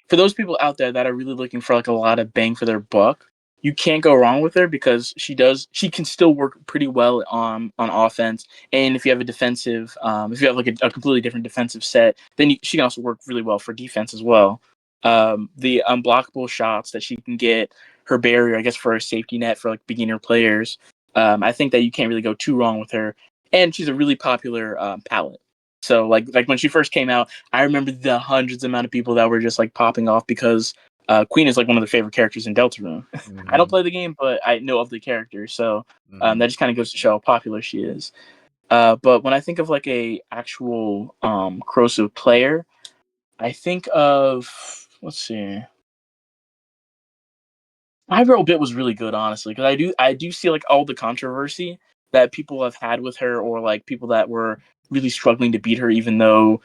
for those people out there that are really looking for like a lot of bang for their buck, you can't go wrong with her because she can still work pretty well on offense. And if you have a defensive, if you have like a completely different defensive set, then she can also work really well for defense as well. The unblockable shots that she can get, her barrier, I guess, for a safety net for like beginner players. I think that you can't really go too wrong with her, and she's a really popular palette. So like when she first came out, I remember the hundreds amount of people that were just like popping off because Queen is like one of their favorite characters in Deltarune. I don't Mm-hmm. play the game, but I know of the character, so Mm-hmm. that just kind of goes to show how popular she is. But when I think of like a actual corrosive player, I think of, let's see, Viral Bit was really good, honestly, because I do see like all the controversy that people have had with her, or like people that were really struggling to beat her, even though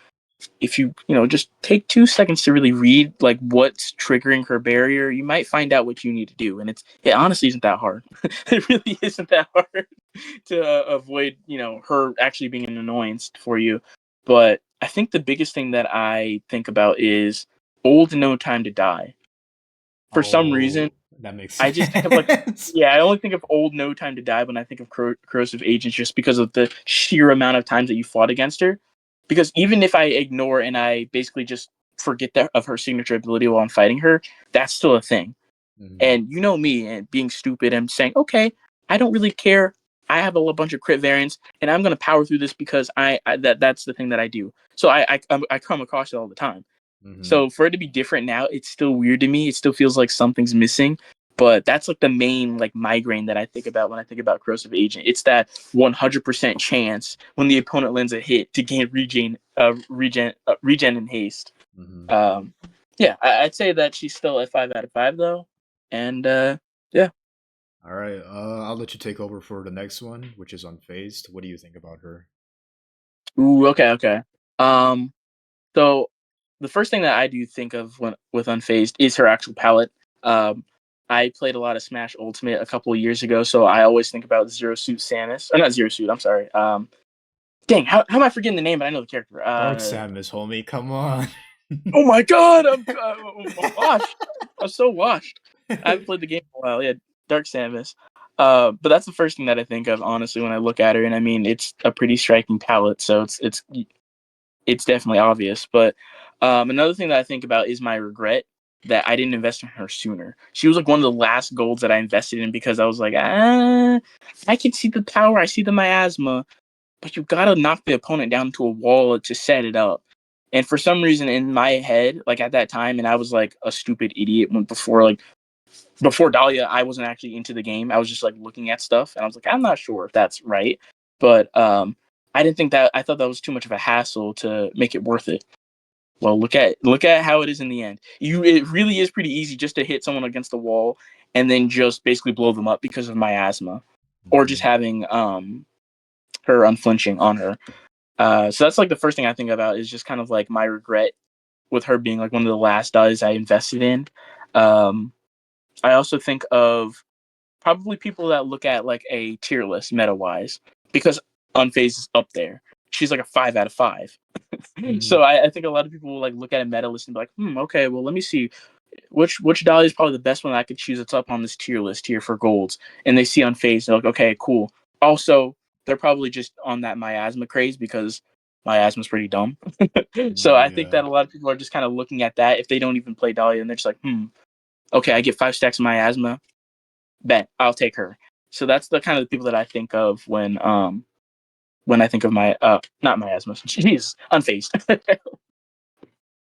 if you just take 2 seconds to really read like what's triggering her barrier, you might find out what you need to do, and it honestly isn't that hard. It really isn't that hard to avoid her actually being an annoyance for you. But I think the biggest thing that I think about is Old No Time to Die. For some reason, Oh, that makes I just think of like, sense. yeah, I only think of old No Time to Die when I think of corrosive agents, just because of the sheer amount of times that you fought against her. Because even if I ignore and I basically just forget that of her signature ability while I'm fighting her, that's still a thing. Mm-hmm. And you know me and being stupid and saying, okay, I don't really care. I have a bunch of crit variants, and I'm gonna power through this because that's the thing that I do. So I come across it all the time. Mm-hmm. So for it to be different now, it's still weird to me. It still feels like something's missing. But that's like the main like migraine that I think about when I think about corrosive agent. It's that 100% chance when the opponent lands a hit to gain regen and haste. Mm-hmm. Um, yeah, I'd say that she's still a 5 out of 5 though, and yeah. All right. I'll let you take over for the next one, which is unfazed. What do you think about her? Ooh, okay, okay. Um, So the first thing that I do think of when with Unfazed is her actual palette. Um, I played a lot of Smash Ultimate a couple of years ago, so I always think about Zero Suit Samus. Or not Zero Suit, I'm sorry. Dang, how am I forgetting the name? But I know the character. Dark Samus, homie. Come on. Oh my god, I'm washed. I'm so washed. I haven't played the game in a while. Yeah, Dark Samus. But that's the first thing that I think of, honestly, when I look at her. And I mean, it's a pretty striking palette, so it's definitely obvious. But another thing that I think about is my regret that I didn't invest in her sooner. She was like one of the last golds that I invested in because I was like, I can see the power, I see the miasma, but you gotta knock the opponent down to a wall to set it up. And for some reason in my head, like at that time, and I was like a stupid idiot when before Dahlia, I wasn't actually into the game. I was just like looking at stuff, and I was like, I'm not sure if that's right, but I didn't think that. I thought that was too much of a hassle to make it worth it. Well, look at how it is in the end. It really is pretty easy just to hit someone against the wall and then just basically blow them up because of miasma, or just Mm-hmm. having her unflinching on her. So that's like the first thing I think about is just kind of like my regret with her being like one of the last dies I invested in. Um, I also think of probably people that look at like a tier list meta wise because Unfazed is up there. She's like a 5 out of 5. Mm-hmm. So I think a lot of people will like look at a meta list and be like, okay, well let me see which Dolly is probably the best one I could choose that's up on this tier list here for golds. And they see Unfazed, they're like, okay, cool. Also, they're probably just on that miasma craze because miasma's pretty dumb. So I think Yeah. that a lot of people are just kind of looking at that if they don't even play Dahlia and they're just like, okay, I get 5 stacks of miasma, bet I'll take her. So that's the kind of people that I think of when I think of my not miasma. Jeez, Unfazed.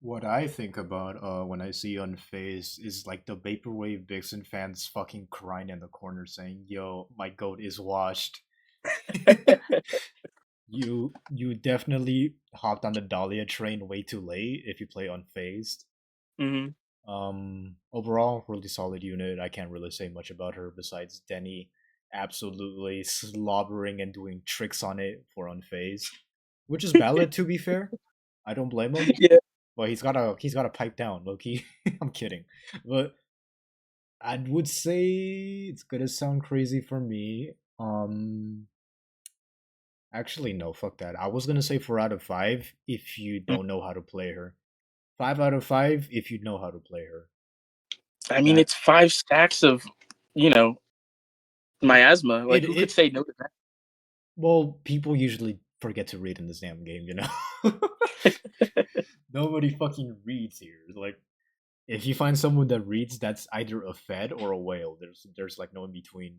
What I think about when I see Unfazed is like the Vaporwave Vixen fans fucking crying in the corner saying, "Yo, my goat is washed." You definitely hopped on the Dahlia train way too late if you play Unfazed. Hmm. Overall, really solid unit. I can't really say much about her besides Denny absolutely slobbering and doing tricks on it for Unfazed, which is valid to be fair. I don't blame him. Yeah. But he's got to pipe down, Loki. I'm kidding, but I would say it's gonna sound crazy for me. Actually, no, fuck that. I was gonna say 4 out of 5 if you don't know how to play her. 5 out of 5 if you know how to play her. I mean, That it's 5 stacks of, you know, miasma. Like, who could it say no to well, people usually forget to read in this damn game, you know. that? Nobody fucking reads here. Like, if you find someone that reads, that's either a Fed or a whale. There's like no in between.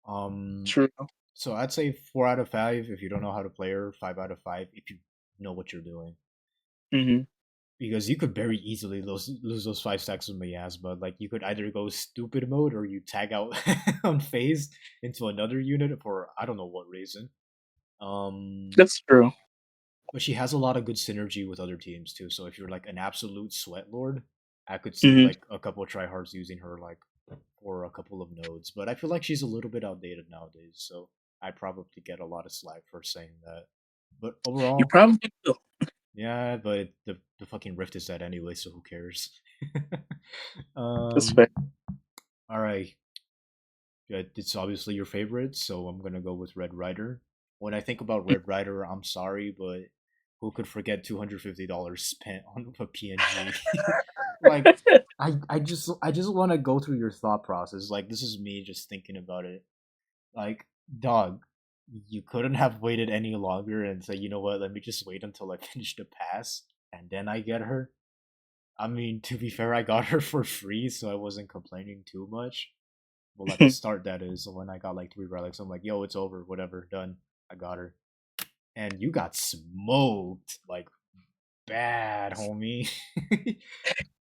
Um, True. so I'd say 4 out of 5 if you don't know how to play her. 5 out of 5 if you know what you're doing. Hmm. Because you could very easily lose those 5 stacks of miasma. Like you could either go stupid mode or you tag out on phase into another unit for I don't know what reason. Um, That's true. but she has a lot of good synergy with other teams too. So if you're like an absolute sweat lord, I could see Hmm. like a couple of tryhards using her like for a couple of nodes. But I feel like she's a little bit outdated nowadays, so I probably get a lot of slack for saying that. But You overall, probably will. yeah, but the fucking rift is dead anyway, so who cares? That's fair. um, all right, yeah, it's obviously your favorite, so I'm gonna go with Red Rider. When I think about Red Rider, I'm sorry, but who could forget $250 spent on a PNG? Like, I just want to go through your thought process. Like, this is me just thinking about it. Like, dog, you couldn't have waited any longer and say, you know what? Let me just wait until I finish the pass and then I get her. I mean, to be fair, I got her for free, so I wasn't complaining too much. Well, at the start, that is. When I got like 3 relics, I'm like, yo, it's over, whatever, done. I got her. And you got smoked, like, bad, homie.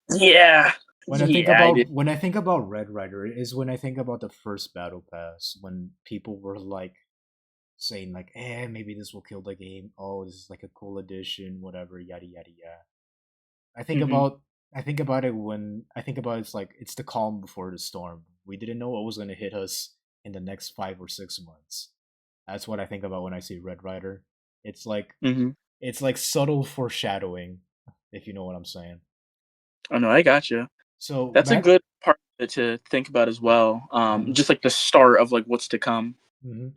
Yeah. Yeah, I did. When I think about Red Rider is when I think about the first battle pass when people were like saying like, maybe this will kill the game. Oh, this is like a cool addition, whatever, yada yada yada. I think Hmm. about I think about it when I think about it's like it's the calm before the storm. We didn't know what was gonna hit us in the next 5 or 6 months. That's what I think about when I see Red Rider. It's like Hmm. it's like subtle foreshadowing, if you know what I'm saying. Oh no, I gotcha. So That's a back, good part to think about as well. mhm, Just like the start of like what's to come. mhm.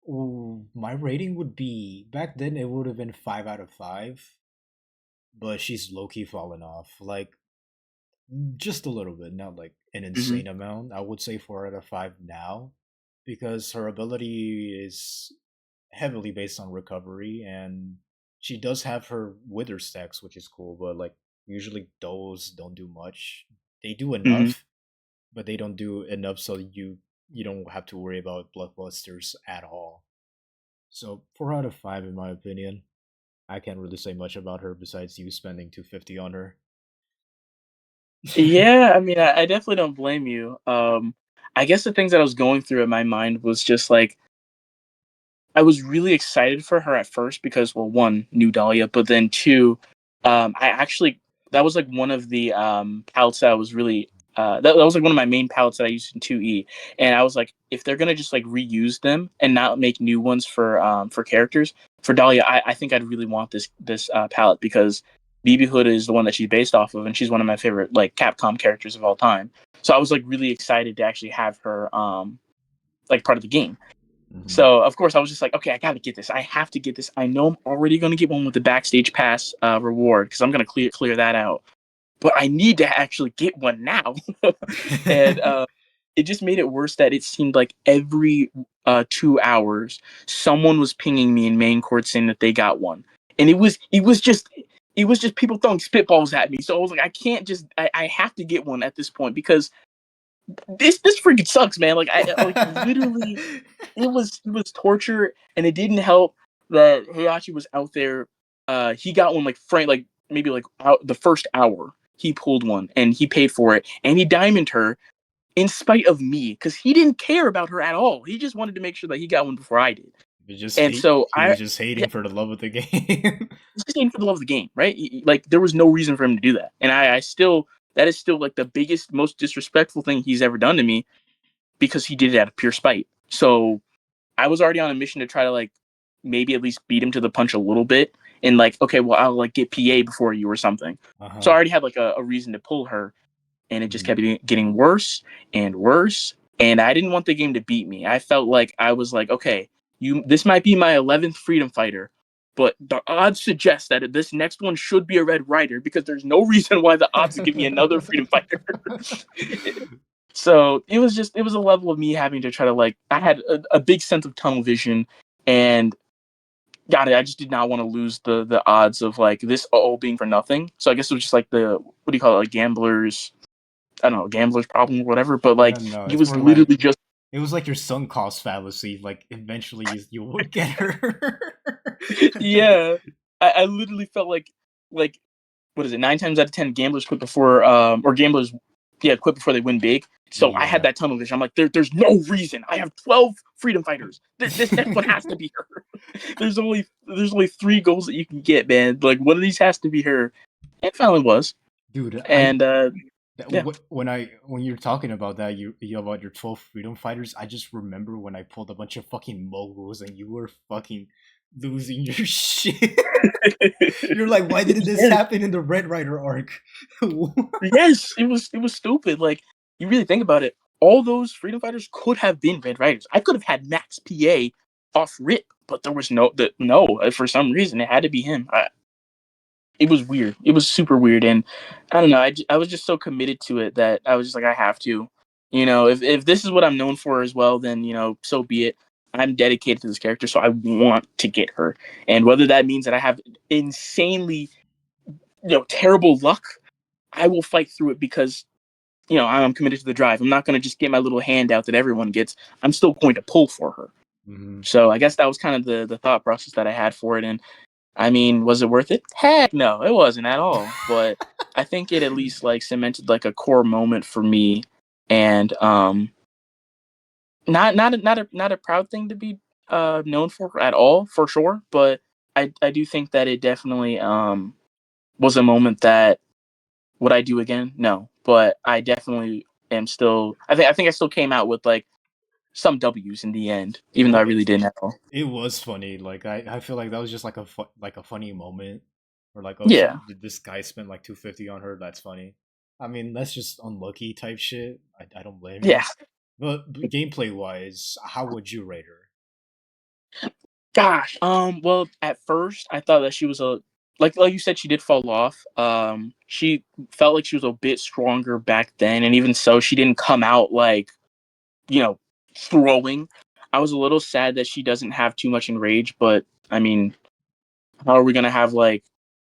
Ooh, my rating would be back then it would have been 5 out of 5, but she's low key fallen off. Like just a little bit, not like an Hmm. insane amount. I would say 4 out of 5 now because her ability is heavily based on recovery and she does have her wither stacks, which is cool, but like usually those don't do much. They do Hmm. enough, but they don't do enough so you don't have to worry about blockbusters at all. So 4 out of 5 in my opinion. I can't really say much about her besides you spending 250 on her. Yeah, I mean, I definitely don't blame you. I guess the things that I was going through in my mind was just like I was really excited for her at first because, well, one, new Dahlia, but then two, I actually that was like one of the palettes that I was really that was like one of my main palettes that I used in 2E, and I was like, if they're gonna just like reuse them and not make new ones for characters for Dahlia, I think I'd really want this palette because BB Hood is the one that she's based off of, and she's one of my favorite like Capcom characters of all time. So I was like really excited to actually have her like part of the game. Hmm. So of course I was just like, okay, I gotta get this. I have to get this. I know I'm already gonna get one with the backstage pass reward because I'm gonna clear that out. But I need to actually get one now, and it just made it worse that it seemed like every 2 hours someone was pinging me in main court saying that they got one, and it was just people throwing spitballs at me. So I was like, I can't just I have to get one at this point because this freaking sucks, man. Like I like literally it was torture, and it didn't help that Heihachi was out there. He got one like Frank, like maybe like out the first hour. He pulled one and he paid for it, and he diamonded her in spite of me because he didn't care about her at all. He just wanted to make sure that he got one before I did. And so He I, was just yeah, hating for the love of the game. he's just in for the love of the game, right? Like there was no reason for him to do that, and I still that is still like the biggest, most disrespectful thing he's ever done to me because he did it out of pure spite. So I was already on a mission to try to like maybe at least beat him to the punch a little bit and like, okay, well, I'll like get PA before you or something. So I Uh-huh. already had like a reason to pull her, and it just Mhm. kept getting worse and worse. And I didn't want the game to beat me. I felt like I was like, okay, this might be my 11th freedom fighter, but the odds suggest that this next one should be a Red Rider because there's no reason why the odds would give me another Freedom Fighter. So it was a level of me having to try to like I had a big sense of tunnel vision and got it. I just did not want to lose the odds of like this all being for nothing. So I guess it was just like the what do you call it, like gambler's I don't know, gambler's problem or whatever. But like Yeah, no, it it's was more like literally just it was like your sunk cost fallacy. Like eventually you would get her. yeah. I literally felt like what is it, 9 times out of 10 gamblers quit before or gamblers quit before they win big. So I had Yeah. that tunnel vision. I'm like, there's no reason. I have 12 freedom fighters. This next one has to be her. there's only 3 goals that you can get, man. Like one of these has to be her. And finally was. Dude, And yeah. when you're talking about that, you about your 12 freedom fighters, I just remember when I pulled a bunch of fucking moguls and you were fucking losing your shit. You're like, why didn't this Yes, happen in the Red Rider arc? yes, it was stupid. Like you really think about it, all those freedom fighters could have been Red Riders. I could have had Max PA off rip, but there was no for some reason it had to be him. It was weird. It was super weird, and I don't know. I was just so committed to it that I was just like, I have to. If this is what I'm known for as well, then so be it. I'm dedicated to this character, so I want to get her, and whether that means that I have insanely terrible luck, I will fight through it because I'm committed to the drive. I'm not going to just get my little handout that everyone gets. I'm still going to pull for her. Hmm. So I guess that was kind of the thought process that I had for it. And I mean, was it worth it? Heck no, it wasn't at all. But I think it at least like cemented like a core moment for me, and not a proud thing to be known for at all, for sure. But I do think that it definitely was a moment that would I do again? No, but I definitely am still. I think I still came out with like some W's in the end, It even though I was really didn't at all. it was funny. Like I feel like that was just like like a funny moment, or like oh Yeah, this guy spent like 250 on her. That's funny. I mean that's just unlucky type shit. I don't blame yeah. you. But gameplay wise, how would you rate her? Gosh. Well, at first I thought that she was a like you said, she did fall off. She felt like she was a bit stronger back then, and even so, she didn't come out like you know throwing. I was a little sad that she doesn't have too much enrage, but I mean, how are we gonna have like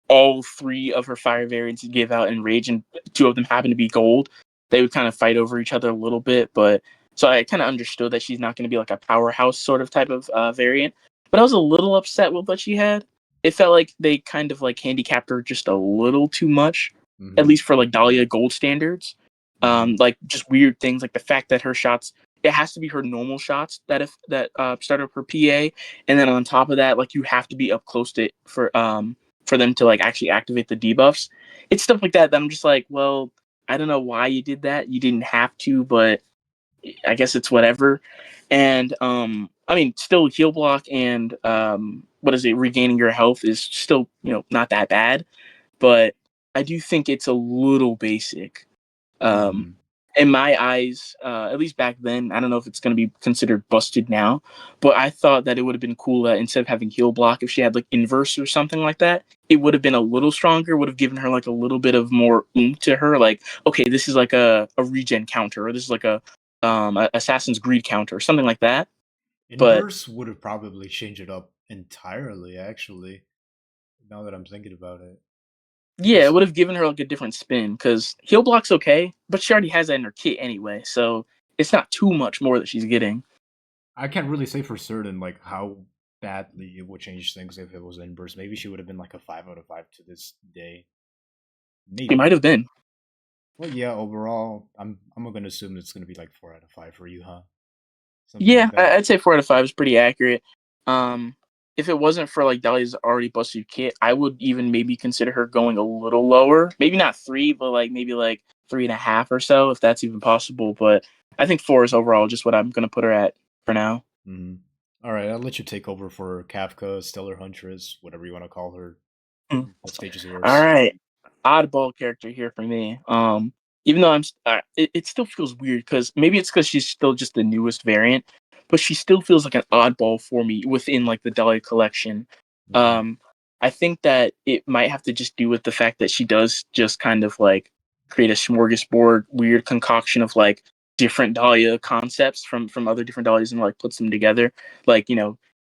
all 3 of her fire variants give out enrage, and 2 of them happen to be gold? They would kind of fight over each other a little bit, but so I kind of understood that she's not going to be like a powerhouse sort of type of variant. But I was a little upset with what she had. It felt like they kind of like handicapped her just a little too much, at Mm-hmm. least for like Dahlia gold standards. Mm-hmm. Like just weird things like the fact that her shots, it has to be her normal shots that start up her PA, and then on top of that, like you have to be up close to for them to like actually activate the debuffs. It's stuff like that I'm just like, well, I don't know why you did that. You didn't have to, but I guess it's whatever. And I mean, still heal block and what is it? Regaining your health is still not that bad, but I do think it's a little basic. Um, Mm-hmm. in my eyes, at least back then, I don't know if it's going to be considered busted now, but I thought that it would have been cool that instead of having heal block, if she had like inverse or something like that, it would have been a little stronger, would have given her like a little bit of more oomph to her. Like, okay, this is like a regen counter, or this is like a Assassin's Greed counter, or something like that. But Inverse would have probably changed it up entirely. Actually, now that I'm thinking about it, yeah, it because would have given her like a different spin because heal block's okay, but she already has that in her kit anyway, so it's not too much more that she's getting. I can't really say for certain like how badly it would change things if it was inverse. Maybe she would have been like a 5 out of 5 to this day. She might Maybe. have been. Well, yeah. Overall, I'm gonna assume it's gonna be like 4 out of 5 for you, huh? Something Yeah, like that. I'd say 4 out of 5 is pretty accurate. Um, if it wasn't for like Dahlia's already busted kit, I would even maybe consider her going a little lower. Maybe not 3, but like maybe like 3.5 or so, if that's even possible. But I think 4 is overall just what I'm gonna put her at for now. Hmm. All right, I'll let you take over for Kafka, Stellar Huntress, whatever you want to call her. Mm. The stage is All yours. right, oddball character here for me. Even though it still feels weird because maybe it's because she's still just the newest variant, but she still feels like an oddball for me within like the Dahlia collection. Mm-hmm. Um, I think that it might have to just do with the fact that she does just kind of like create a smorgasbord, weird concoction of like different Dahlia concepts from other different Dahlias and like puts them together. Like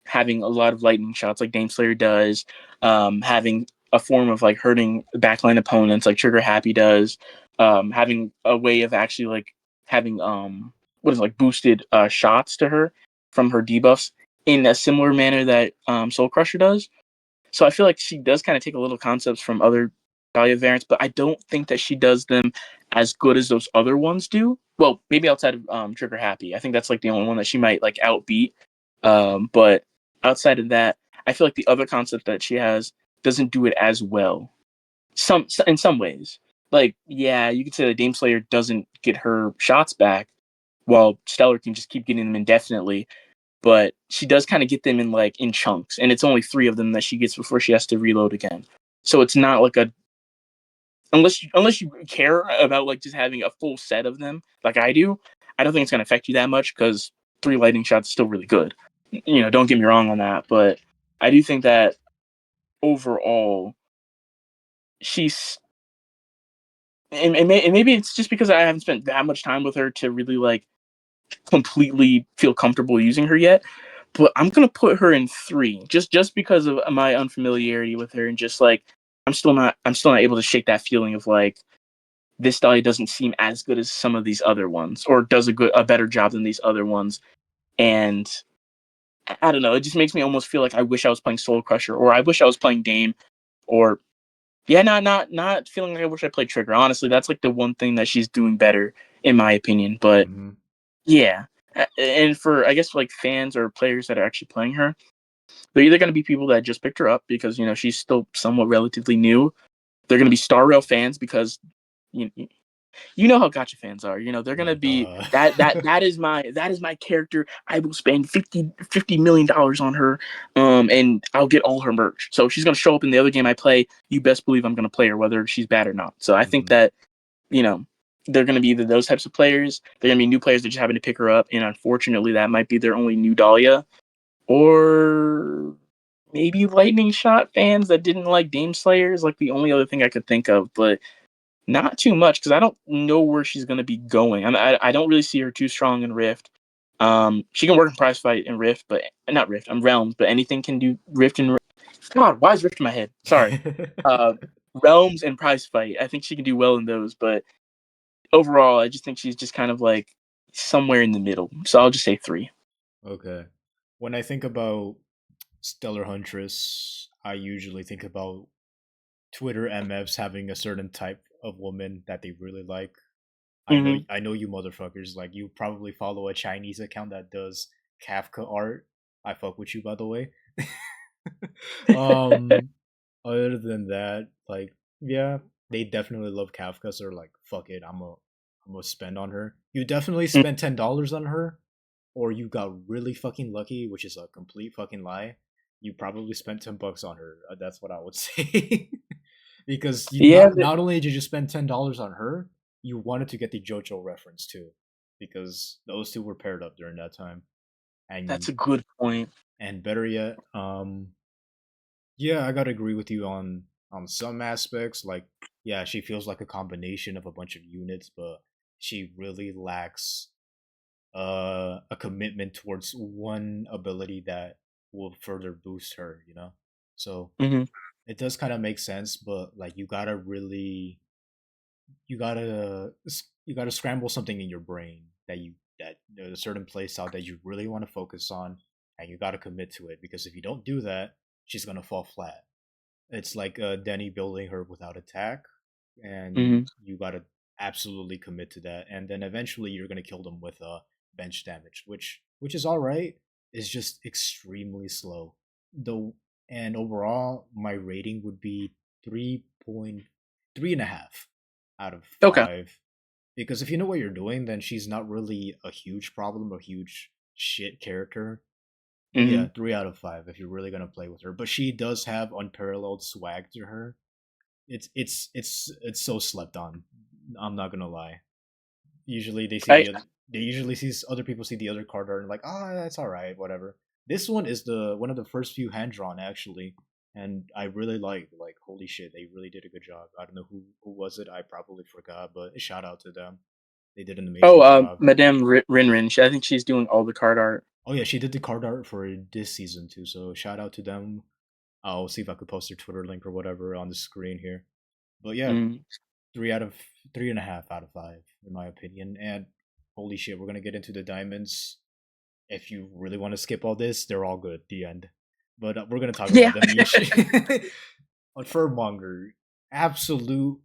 having a lot of lightning shots like Dame Slayer does, having a form of like hurting backline opponents like Trigger Happy does, having a way of actually like having what is it, like boosted shots to her from her debuffs in a similar manner that Soul Crusher does. So I feel like she does kind of take a little concepts from other Dahlia variants, but I don't think that she does them as good as those other ones do. Well, maybe outside of Trigger Happy, I think that's like the only one that she might like outbeat. But outside of that, I feel like the other concept that she has doesn't do it as well. Some in some ways, like yeah, you could say that Dame Slayer doesn't get her shots back, while Stellar can just keep getting them indefinitely, but she does kind of get them in like in chunks, and it's only three of them that she gets before she has to reload again. So it's not like a unless you care about like just having a full set of them like I do. I don't think it's gonna affect you that much because three lightning shots is still really good. Don't get me wrong on that, but I do think that overall she's and maybe it's just because I haven't spent that much time with her to really like completely feel comfortable using her yet. But I'm gonna put her in three, just because of my unfamiliarity with her, and just like I'm still not able to shake that feeling of like this Dahlia doesn't seem as good as some of these other ones, or does a better job than these other ones. And I don't know, it just makes me almost feel like I wish I was playing Soul Crusher, or I wish I was playing Dame, or yeah, not feeling like I wish I played Trigger. Honestly, that's like the one thing that she's doing better in my opinion. But Mm-hmm. yeah, and for I guess like fans or players that are actually playing her, they're either going to be people that just picked her up because she's still somewhat relatively new. They're going to be Star Rail fans because you you know how gotcha fans are. They're going to be Duh. that is my character. I will spend $50 million on her, and I'll get all her merch. So she's going to show up in the other game I play. You best believe I'm going to play her, whether she's bad or not. So I think Mm-hmm. that you know they're going to be either those types of players. They're going to be new players that just happen to pick her up, and unfortunately, that might be their only new Dahlia, or maybe Lightning Shot fans that didn't like Dame Slayer is like the only other thing I could think of, but not too much because I don't know where she's going to be going. I don't really see her too strong in Rift. She can work in Prize Fight and Rift, but not Rift. I'm Realms, but anything can do Rift and God. Why is Rift in my head? Sorry. Uh, Realms and Prize Fight. I think she can do well in those, but overall, I just think she's just kind of like somewhere in the middle. So I'll just say three. Okay. When I think about Stellar Huntress, I usually think about Twitter MFs having a certain type of woman that they really like. Mm-hmm. I know you motherfuckers, like you probably follow a Chinese account that does Kafka art. I fuck with you, by the way. um Other than that, like yeah, they definitely love Kafka, so they're like, fuck it, I'm gonna spend on her. You definitely spent $10 on her, or you got really fucking lucky, which is a complete fucking lie. You probably spent $10 on her. That's what I would say. Because you Yeah, not only did you spend $10 on her, you wanted to get the JoJo reference too, because those two were paired up during that time. that's And a good point. better yet, yeah, I gotta agree with you on some aspects. Like, yeah, she feels like a combination of a bunch of units, but she really lacks a commitment towards one ability that will further boost her. So Mm-hmm. it does kind of make sense, but like you gotta scramble something in your brain that there's a certain play style that you really want to focus on, and you gotta commit to it, because if you don't do that, she's gonna fall flat. It's like Denny building her without attack, and Mm-hmm. you gotta absolutely commit to that, and then eventually you're gonna kill them with bench damage, which is all right. It's just extremely slow. Though, and overall, my rating would be 3.3.5 out of Okay. 5. Because if you know what you're doing, then she's not really a huge problem, a huge shit character. Mm-hmm. Yeah, 3 out of 5 if you're really gonna play with her. But she does have unparalleled swag to her. It's so slept on. I'm not gonna lie. Usually I they usually see other people see the other card art and like, ah, that's all right, whatever. This one is the one of the first few hand drawn actually. and I really like holy shit, they really did a good job. I don't know who was it. I probably forgot, but shout out to them. They did an Oh, amazing job. Madame Rinrin. I think she's doing all the card art. Oh yeah, she did the card art for this season too. So shout out to them. I'll see if I could post their Twitter link or whatever on the screen here. But yeah, Mm. 3.5 out of 5 in my opinion. And holy shit, we're gonna get into the diamonds. If you really want to skip all this, they're all good. The end. But we're gonna talk Yeah. about them each. On Furmonger, absolute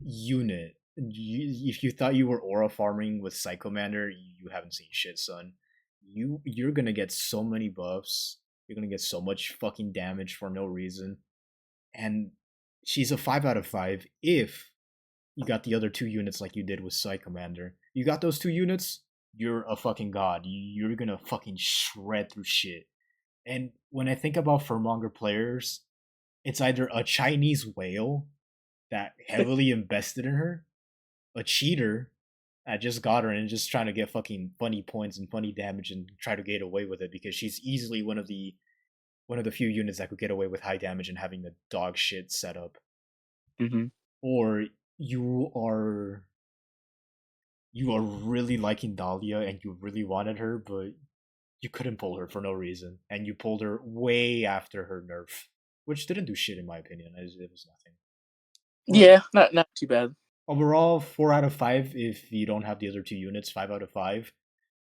unit. If you thought you were aura farming with Psychomander, you haven't seen shit, son. You're gonna get so many buffs. You're gonna get so much fucking damage for no reason. And she's a 5 out of 5 if you got the other two units like you did with Psychomander. You got those two units, you're a fucking god. You're gonna fucking shred through shit. And when I think about Furmonger players, it's either a Chinese whale that heavily invested in her, a cheater that just got her and just trying to get fucking funny points and funny damage and try to get away with it because she's easily one of the few units that could get away with high damage and having the dog shit setup. Hmm. Or you are you are really liking Dahlia and you really wanted her, but you couldn't pull her for no reason, and you pulled her way after her nerf, which didn't do shit in my opinion. It was nothing. But Yeah, not too bad. overall, 4 out of 5. If you don't have the other two units, 5 out of 5.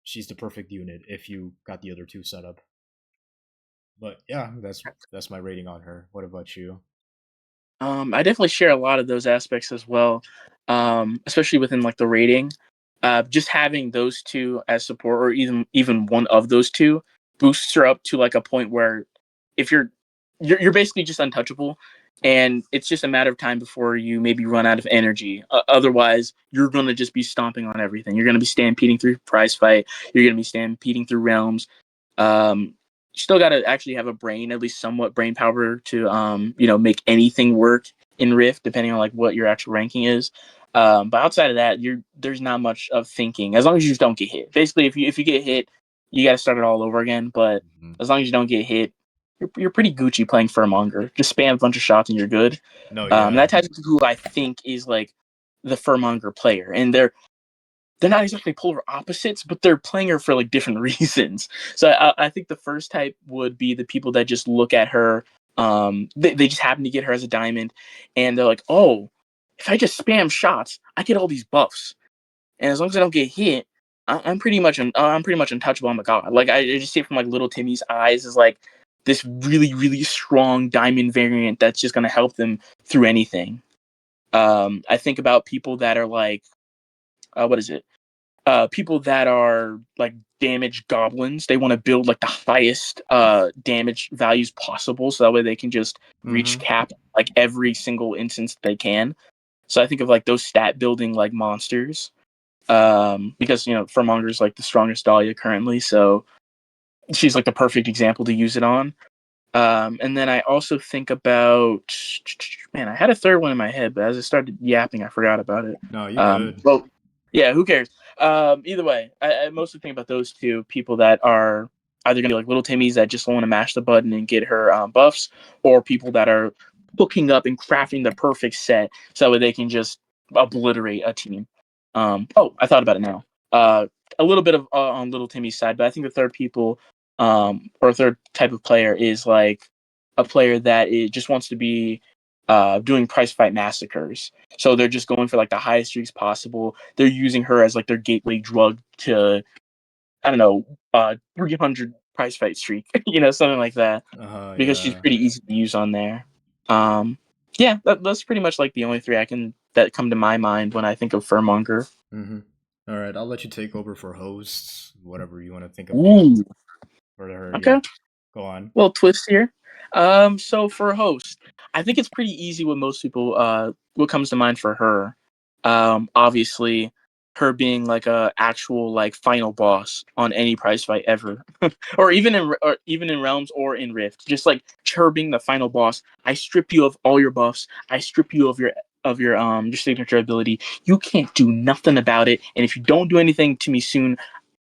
She's the perfect unit if you got the other two set up. But yeah, that's my rating on her. What about you? I definitely share a lot of those aspects as well, especially within like the rating. Just having those two as support, or even one of those two, boosts her up to like a point where if you're basically just untouchable, and it's just a matter of time before you maybe run out of energy. Otherwise, you're gonna just be stomping on everything. You're gonna be stampeding through prize fight. You're gonna be stampeding through realms. Um, you still got to actually have a brain, at least somewhat brain power to make anything work in Rift, depending on like what your actual ranking is. But outside of that, there's not much of thinking as long as you just don't get hit. Basically, if you get hit, you got to start it all over again. But Mhm. as long as you don't get hit, you're pretty Gucci playing Furmonger. Just spam a bunch of shots and you're good. No, That yeah. type of who I think is like the Furmonger player, and they're not exactly polar opposites, but they're playing her for like different reasons. So I think the first type would be the people that just look at her. They just happen to get her as a diamond, and they're like, oh, if I just spam shots, I get all these buffs, and as long as I don't get hit, I'm pretty much untouchable. I'm a god. Like I just see it from like little Timmy's eyes is like this really really strong diamond variant that's just gonna help them through anything. I think about people that are like, what is it? People that are like damage goblins. They want to build like the highest damage values possible, so that way they can just reach Mm-hmm. cap like every single instance they can. So I think of like those stat building like monsters. Because Furmonger's like the strongest Dahlia currently, so she's like the perfect example to use it on. And then I also think about, man, I had a third one in my head, but as I started yapping, I forgot about it. No, you good. Well, yeah, who cares? Either way, I mostly think about those two people that are either going to be like little Timmys that just want to mash the button and get her buffs, or people that are hooking up and crafting the perfect set so that they can just obliterate a team. Oh, I thought about it now. A little bit of on little Timmy's side, but I think the third people or a third type of player is like a player that just wants to be doing prize fight massacres. So they're just going for like the highest streaks possible. They're using her as like their gateway drug to, I don't know, 300 prize fight streak, something like that, because she's Yeah. pretty easy to use on there. Um, yeah, that's pretty much like the only three that come to my mind when I think of Furmonger. Mm-hmm. All right, I'll let you take over for hosts. Whatever you want to think of Ooh, for her. Yeah, okay. go on. Little twist here. So for a host, I think it's pretty easy with most people. What comes to mind for her? Obviously, her being like a actual like final boss on any prize fight ever, or even in realms or in Rift. Just like her being the final boss. I strip you of all your buffs. I strip you of your signature ability. You can't do nothing about it. And if you don't do anything to me soon,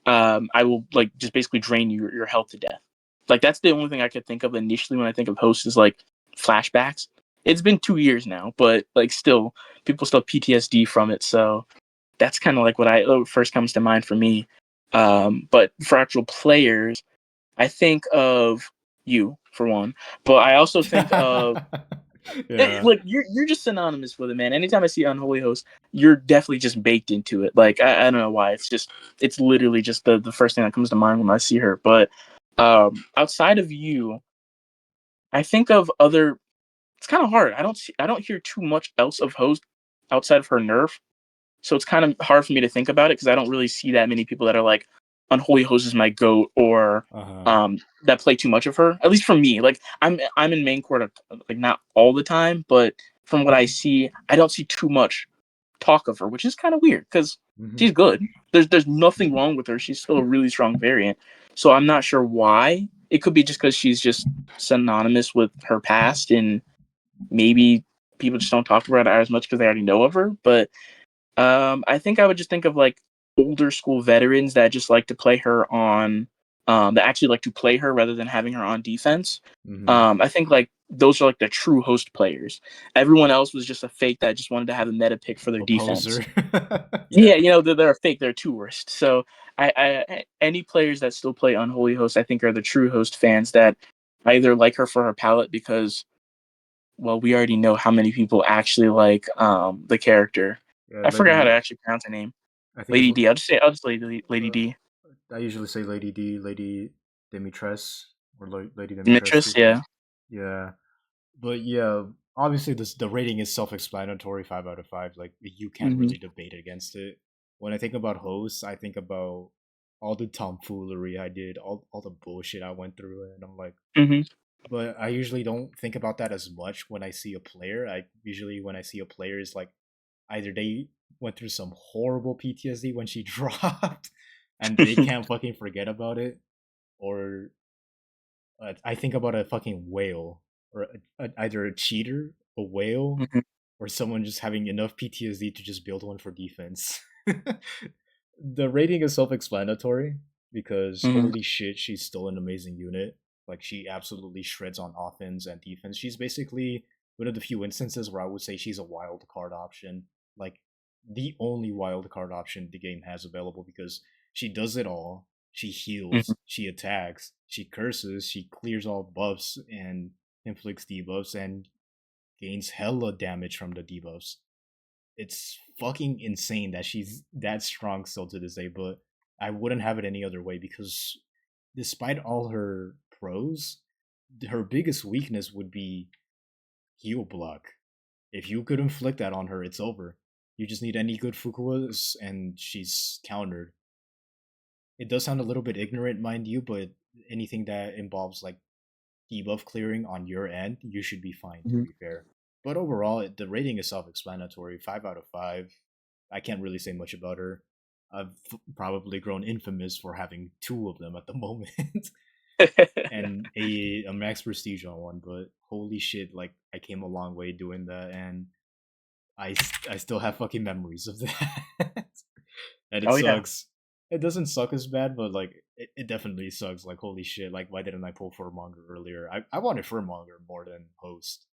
I will like just basically drain your health to death. Like that's the only thing I could think of initially when I think of hosts is like flashbacks. It's been 2 years now, but like still, people still PTSD from it. So that's kind of like what first comes to mind for me. But for actual players, I think of you for one, but I also think of Yeah. like you're just synonymous with it, man. Anytime I see Unholy Host, you're definitely just baked into it. Like I don't know why. It's literally just the first thing that comes to mind when I see her. But outside of you, I think of other. It's kind of hard. I don't hear too much else of Host outside of her nerf. So it's kind of hard for me to think about it because I don't really see that many people that are like Unholy Host is my goat or Uh-huh. that play too much of her. At least for me, like I'm in main court like not all the time, but from what I see, I don't see too much talk of her, which is kind of weird because Hmm. she's good. There's nothing wrong with her. She's still a really strong variant. So I'm not sure why. It could be just because she's just synonymous with her past and maybe people just don't talk about her as much because they already know of her. But I think I would just think of like older school veterans that just like to play her on, that actually like to play her rather than having her on defense. Hmm. I think like those are like the true host players. Everyone else was just a fake that just wanted to have a meta pick for their A defense. poser. Yeah. Yeah, they're a fake. They're a tourist. So any players that still play Unholy Host, I think are the true host fans that either like her for her palette because well, we already know how many people actually like the character. Yeah, I forgot how to Lady. actually pronounce her name. I think it's. Lady D. I'll just Lady Uh, D. I usually say Lady D, Lady Dimitres, or Lady Demetrius, Dimitrescu. yeah. Yeah, but yeah, obviously this the rating is self-explanatory, 5 out of 5. Like you can't Mhm. really debate against it. When I think about hosts, I think about all the tomfoolery I did, all the bullshit I went through, and I'm like, Mhm. but I usually don't think about that as much when I see a player. I usually when I see a player is like either they went through some horrible PTSD when she dropped, and they can't fucking forget about it, or I think about a fucking whale, or either a cheater, a whale, Mhm. or someone just having enough PTSD to just build one for defense. The rating is self-explanatory because Mhm. holy shit, she's still an amazing unit. Like she absolutely shreds on offense and defense. She's basically one of the few instances where I would say she's a wild card option. Like the only wild card option the game has available because she does it all. She Mhm. heals, she attacks, she curses, she clears all buffs and inflicts debuffs and gains hella damage from the debuffs. It's fucking insane that she's that strong still to this day, but I wouldn't have it any other way because despite all her pros, her biggest weakness would be heal block. If you could inflict that on her, it's over. You just need any good Fukuas and she's countered. It does sound a little bit ignorant, mind you, but anything that involves like debuff clearing on your end, you should be fine, to Mhm. be fair. But overall, the rating is self-explanatory. 5 out of 5. I can't really say much about her. I've probably grown infamous for having two of them at the moment, and a max prestige on one. But holy shit, like I came a long way doing that, and I still have fucking memories of that, and it Oh yeah. sucks. It doesn't suck as bad, but like it definitely sucks. Like holy shit! Like why didn't I pull Furmonger earlier? I wanted Furmonger more than Host,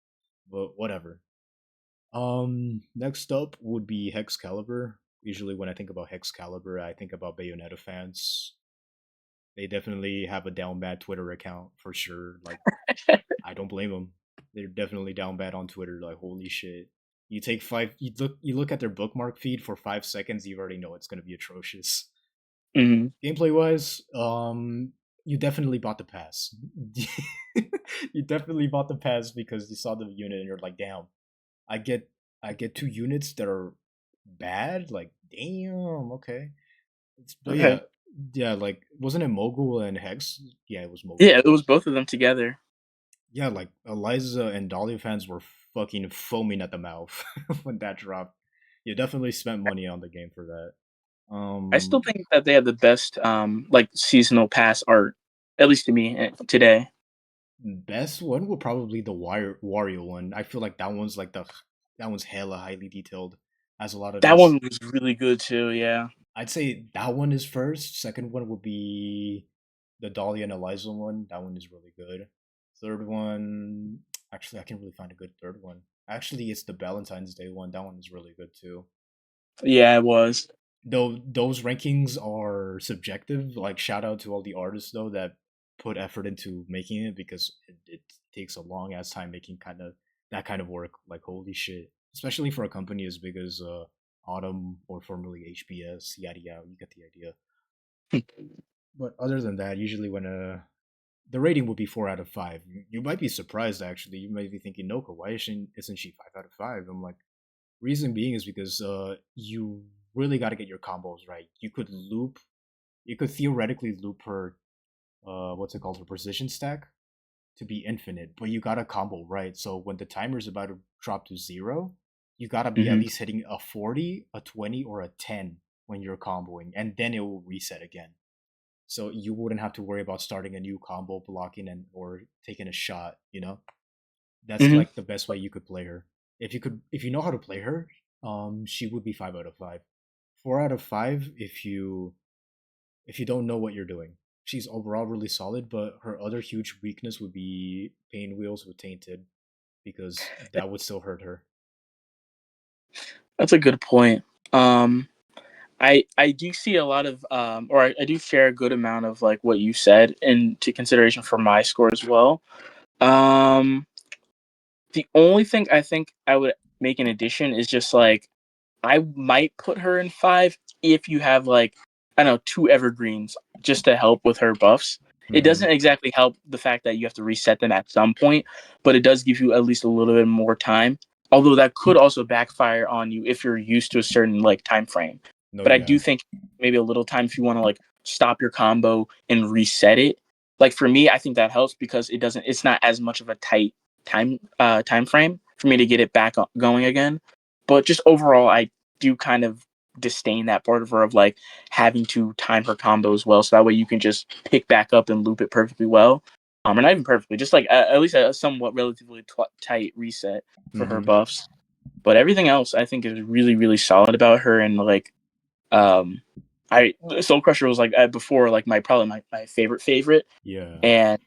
but whatever. Next up would be Hexcalibur. Usually when I think about Hexcalibur, I think about Bayonetta fans. They definitely have a down bad Twitter account for sure. Like I don't blame them. They're definitely down bad on Twitter. Like holy shit. You take five. You look at their bookmark feed for 5 seconds. You already know it's gonna be atrocious. Mhm. Gameplay wise, you definitely bought the pass. You definitely bought the pass because you saw the unit and you're like, damn, I get I get two units that are bad. Like, damn, okay. But Okay. yeah, like wasn't it Mogul and Hex? Yeah, it was Mogul Yeah, and it was Hex. both of them together. Yeah, like Eliza and Dahlia fans were fucking foaming at the mouth when that dropped. You definitely spent money on the game for that. I still Um, think that they have the best like seasonal pass art, at least to me today. Best one would probably the Wario one. I feel like that one's hella highly detailed. Has a lot of That this. one was really good too. Yeah. I'd say that one is first. Second one would be The Dahlia and Eliza one, that one is really good. Third one, actually, I can't really find a good third one. Actually, it's the Valentine's Day one. That one is really good too. Yeah, it was. Though those rankings are subjective. Like shout out to all the artists though that put effort into making it because it takes a long ass time making that kind of work. Like holy shit, especially for a company as big as Autumn or formerly HBS. Yada yada. You get the idea. But other than that, usually when the rating would be 4 out of 5. You might be surprised actually. You might be thinking, Noka, why isn't she 5 out of 5? I'm like, reason being is because you really got to get your combos right. You could theoretically loop her what's it called, her precision stack to be infinite, but you got to combo right. So when the timer's about to drop to 0, you got to be at Hmm. least hitting a 40, a 20, or a 10 when you're comboing, and then it will reset again. So you wouldn't have to worry about starting a new combo, blocking and or taking a shot. That's Hmm. like the best way you could play her. If you know how to play her, she would be 5 out of 5. 4 out of 5 if you don't know what you're doing. She's overall really solid, but her other huge weakness would be pain wheels with tainted because that would still hurt her. That's a good point. Um, I do see a lot of or I do share a good amount of like what you said into consideration for my score as well. Um, the only thing I think I would make an addition is just like I might put her in 5 if you have like I don't know 2 evergreens just to help with her buffs. It Mm-hmm. doesn't exactly help the fact that you have to reset them at some point, but it does give you at least a little bit more time. Although that could also backfire on you if you're used to a certain like time frame. No, But I yeah. do think maybe a little time if you want to like stop your combo and reset it. Like for me, I think that helps because it's not as much of a tight time frame for me to get it back going again. But just overall, I do kind of disdain that part of her of like having to time her combos well, so that way you can just pick back up and loop it perfectly well. Or not even perfectly, just like at least a somewhat relatively tight reset for her Mm-hmm. buffs. But everything else I think is really really solid about her, and like um, I Soul Crusher was like before like my probably my favorite, Yeah. and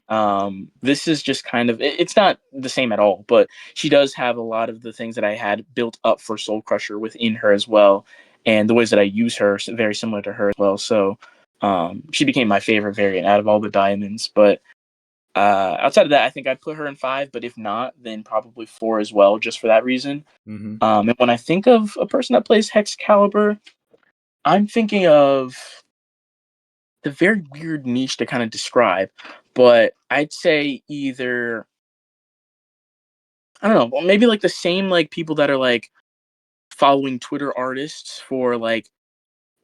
this is just kind of it's not the same at all, but she does have a lot of the things that I had built up for Soul Crusher within her as well, and the ways that I use her very similar to her as well. So she became my favorite variant out of all the diamonds. But outside of that, I think I'd put her in 5, but if not, then probably 4 as well, just for that reason. Mm-hmm. And when I think of a person that plays Hex Caliber, I'm thinking of the very weird niche to kind of describe, but I'd say either I don't know, maybe like the same like people that are like following Twitter artists for like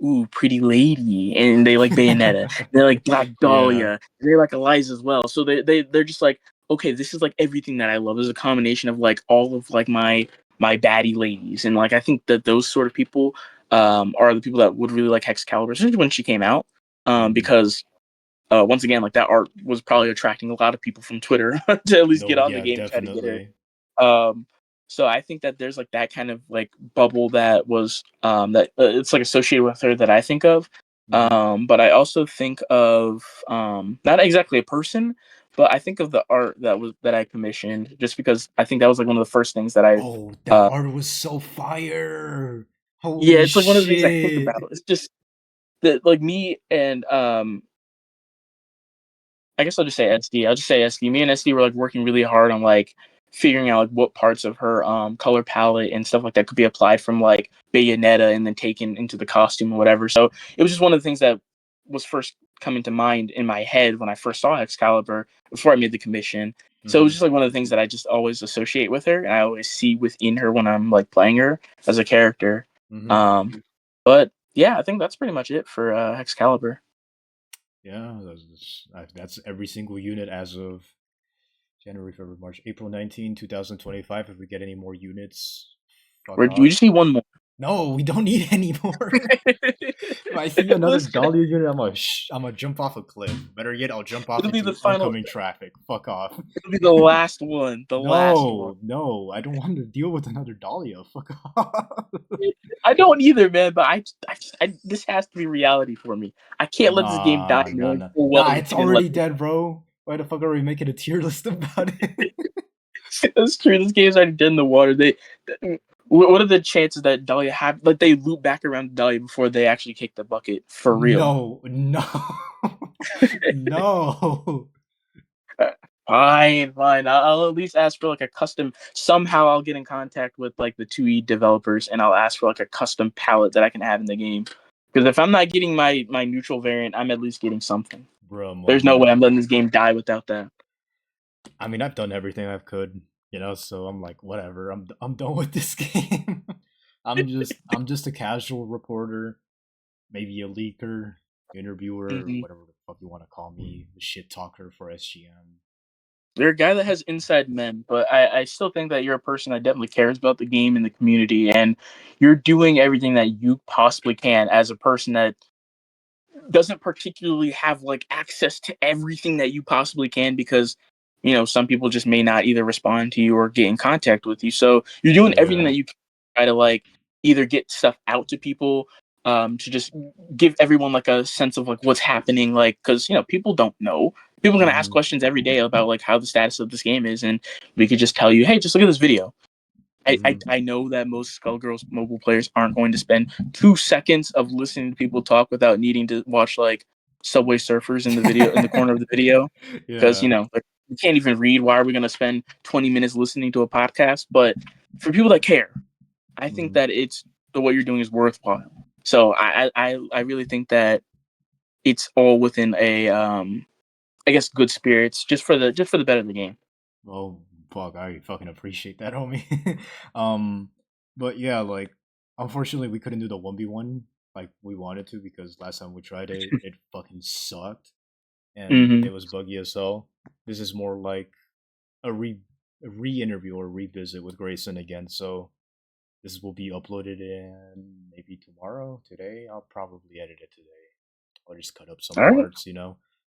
ooh pretty lady, and they like Bayonetta, they like Black Yeah. Dahlia, they like Eliza as well. So they're just like okay, this is like everything that I love. Is a combination of like all of like my baddie ladies, and like I think that those sort of people are the people that would really like Hex Caliber, especially when she came out, Mm-hmm. because once again, like that art was probably attracting a lot of people from Twitter to at least No, get on the yeah, game and try to get her. definitely. Um, so I think that there's like that kind of like bubble that was that it's like associated with her that I think of. Mm-hmm. But I also think of not exactly a person, but I think of the art that I commissioned just because I think that was like one of the first things that I Oh, that uh art was so fire. yeah, Holy it's like one of the things I think shit. about. It's just that like me and I guess I'll just say SD. I'll just say SD. Me and SD were like working really hard on like figuring out like what parts of her color palette and stuff like that could be applied from like Bayonetta and then taken into the costume or whatever. So it was just one of the things that was first coming to mind in my head when I first saw Excalibur before I made the commission. So it was Mm-hmm. just like one of the things that I just always associate with her and I always see within her when I'm like playing her as a character. Mm-hmm. Um, but yeah, I think that's pretty much it for Excalibur. Yeah, that's every single unit as of January, February, March, April 19, 2025. If we get any more units, fuck We off. just need one more. No, we don't need any more. If I see another Dahlia unit, I'm gonna jump off a cliff. Better yet, I'll jump off It'll be the into final. oncoming traffic. Fuck off. It'll be the last one. The last one. No, no, I don't want to deal with another Dahlia. Fuck off. I don't either, man. But this has to be reality for me. I can't let this game die Nah, nah, knowing nah. full well Nah, we it's didn't let already dead, bro. Why the fuck are we making a tier list about it? That's true. This game's already dead in the water. What are the chances that Dahlia have like they loop back around to Dahlia before they actually kick the bucket for real? No, no, no. Fine, fine. I'll at least ask for like a custom. Somehow I'll get in contact with like the 2E developers and I'll ask for like a custom palette that I can have in the game. Because if I'm not getting my neutral variant, I'm at least getting something. Bro, There's no way Momo. I'm letting this game die without that. I mean, I've done everything I could, so I'm like, whatever. I'm done with this game. I'm just a casual reporter, maybe a leaker, interviewer, Mhm. whatever the fuck you want to call me, the shit talker for SGM. You're a guy that has inside men, but I still think that you're a person that definitely cares about the game and the community, and you're doing everything that you possibly can as a person that doesn't particularly have like access to everything that you possibly can because some people just may not either respond to you or get in contact with you. So you're doing everything Yeah. that you can to try to like either get stuff out to people, to just give everyone like a sense of like what's happening, like because people don't know. People are gonna ask Mm-hmm. questions every day about like how the status of this game is, and we could just tell you, hey, just look at this video. I, I, Mm-hmm. I know that most Skullgirls mobile players aren't going to spend 2 seconds of listening to people talk without needing to watch like Subway Surfers in the video in the corner of the video because Yeah. like, you can't even read. Why are we going to spend 20 minutes listening to a podcast? But for people that care, I think Mm-hmm. that it's what you're doing is worthwhile. So I really think that it's all within a I guess good spirits just for the better of the game. Oh fuck, I fucking appreciate that, homie. um, but yeah, like unfortunately we couldn't do the 1v1 like we wanted to because last time we tried it, it fucking sucked and Mm-hmm. it was buggy as hell. This is more like a re-interview or revisit with Grayson again. So this will be uploaded in maybe tomorrow, today. I'll probably edit it today. I'll just cut up some All right. parts.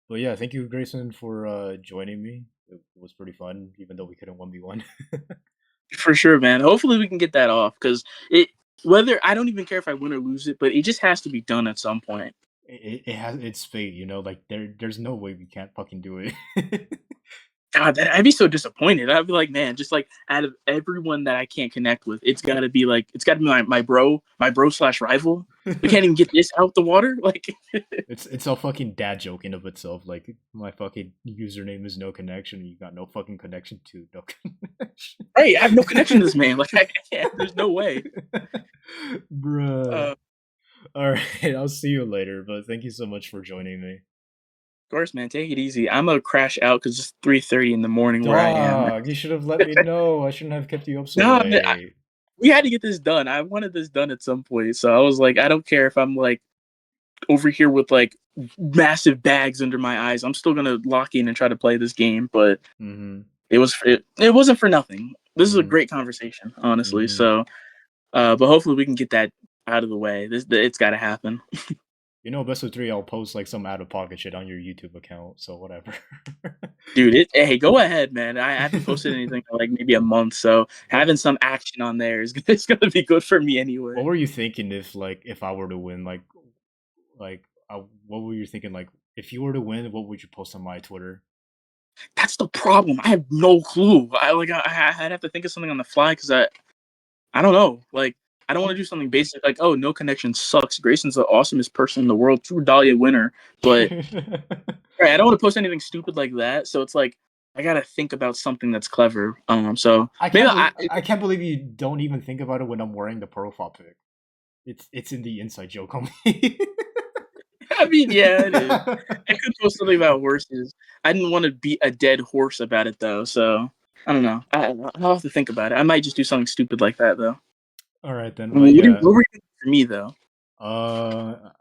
But yeah, thank you, Grayson, for joining me. It was pretty fun, even though we couldn't 1v1. For sure, man. Hopefully we can get that off because it whether I don't even care if I win or lose it, but it just has to be done at some point. It has its fate. Like there's no way we can't fucking do it. God, I'd be so disappointed. I'd be like, man, just like out of everyone that I can't connect with, it's got to be my bro slash rival. We can't even get this out the water. Like, It's a fucking dad joke in of itself. Like my fucking username is no connection. You got no fucking connection to no connection. hey, I have no connection to this man. Like, I can't. There's no way. Bruh. Of All right, I'll see you later. But thank you so much for joining me. course, man. Take it easy. I'm gonna crash out because it's 3:30 in the morning where I am. Dog, you should have let me know. I shouldn't have kept you up so No, man, late. we had to get this done. I wanted this done at some point, so I was like, I don't care if I'm like over here with like massive bags under my eyes. I'm still gonna lock in and try to play this game, but Mm-hmm. it wasn't for nothing. This is a Mm-hmm. great conversation, honestly. Mm-hmm. So, but hopefully we can get that out of the way. It's got to happen, Best of three, I'll post like some out of pocket shit on your YouTube account, so whatever. dude. Hey, go ahead, man. I haven't posted anything in like maybe a month, so what having some action on there is it's gonna be good for me what anyway. were you thinking if I were to win? What were you thinking? Like, if you were to win, what would you post on my Twitter? That's the problem. I have no clue. I'd have to think of something on the fly because I don't know. Like, I don't want to I'm do something basic like, oh, no connection sucks. Grayson's the awesomest person in the world, true Dahlia winner. But right, I don't want to post anything stupid like that. So it's like I gotta think about something that's clever. So I maybe can't believe I can't believe you don't even think about it when I'm wearing the profile pic. It's in the inside joke on me. I mean, yeah, it is. I could post something about horses. I didn't want to beat a dead horse about it though. So I don't know. I'll have to think about it. I might just do something stupid like that though. All right then, but What, yeah. what were you thinking for me though?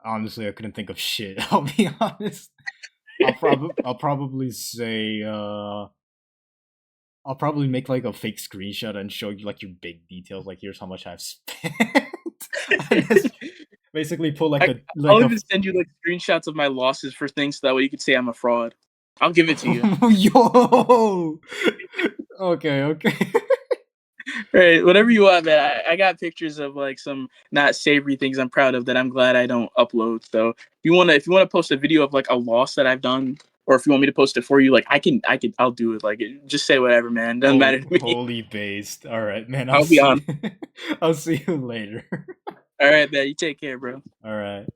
Honestly, I couldn't think of shit. I'll be honest. I'll probably say I'll probably make like a fake screenshot and show you like your big details. Like, here's how much I've spent. on this. Basically, pull I, like I'll a even send you like screenshots of my losses for things so that way you could say I'm a fraud. I'll give it to you. yo. Okay, okay. Right, whatever you want, man. I got pictures of like some not savory things I'm proud of that I'm glad I don't upload. So if you wanna post a video of like a loss that I've done, or if you want me to post it for you, like I'll do it. Like just say whatever, man. Doesn't matter to me. Holy based. All right, man. I'll I'll be see. on. I'll see you later. All right, man. You take care, bro. All right.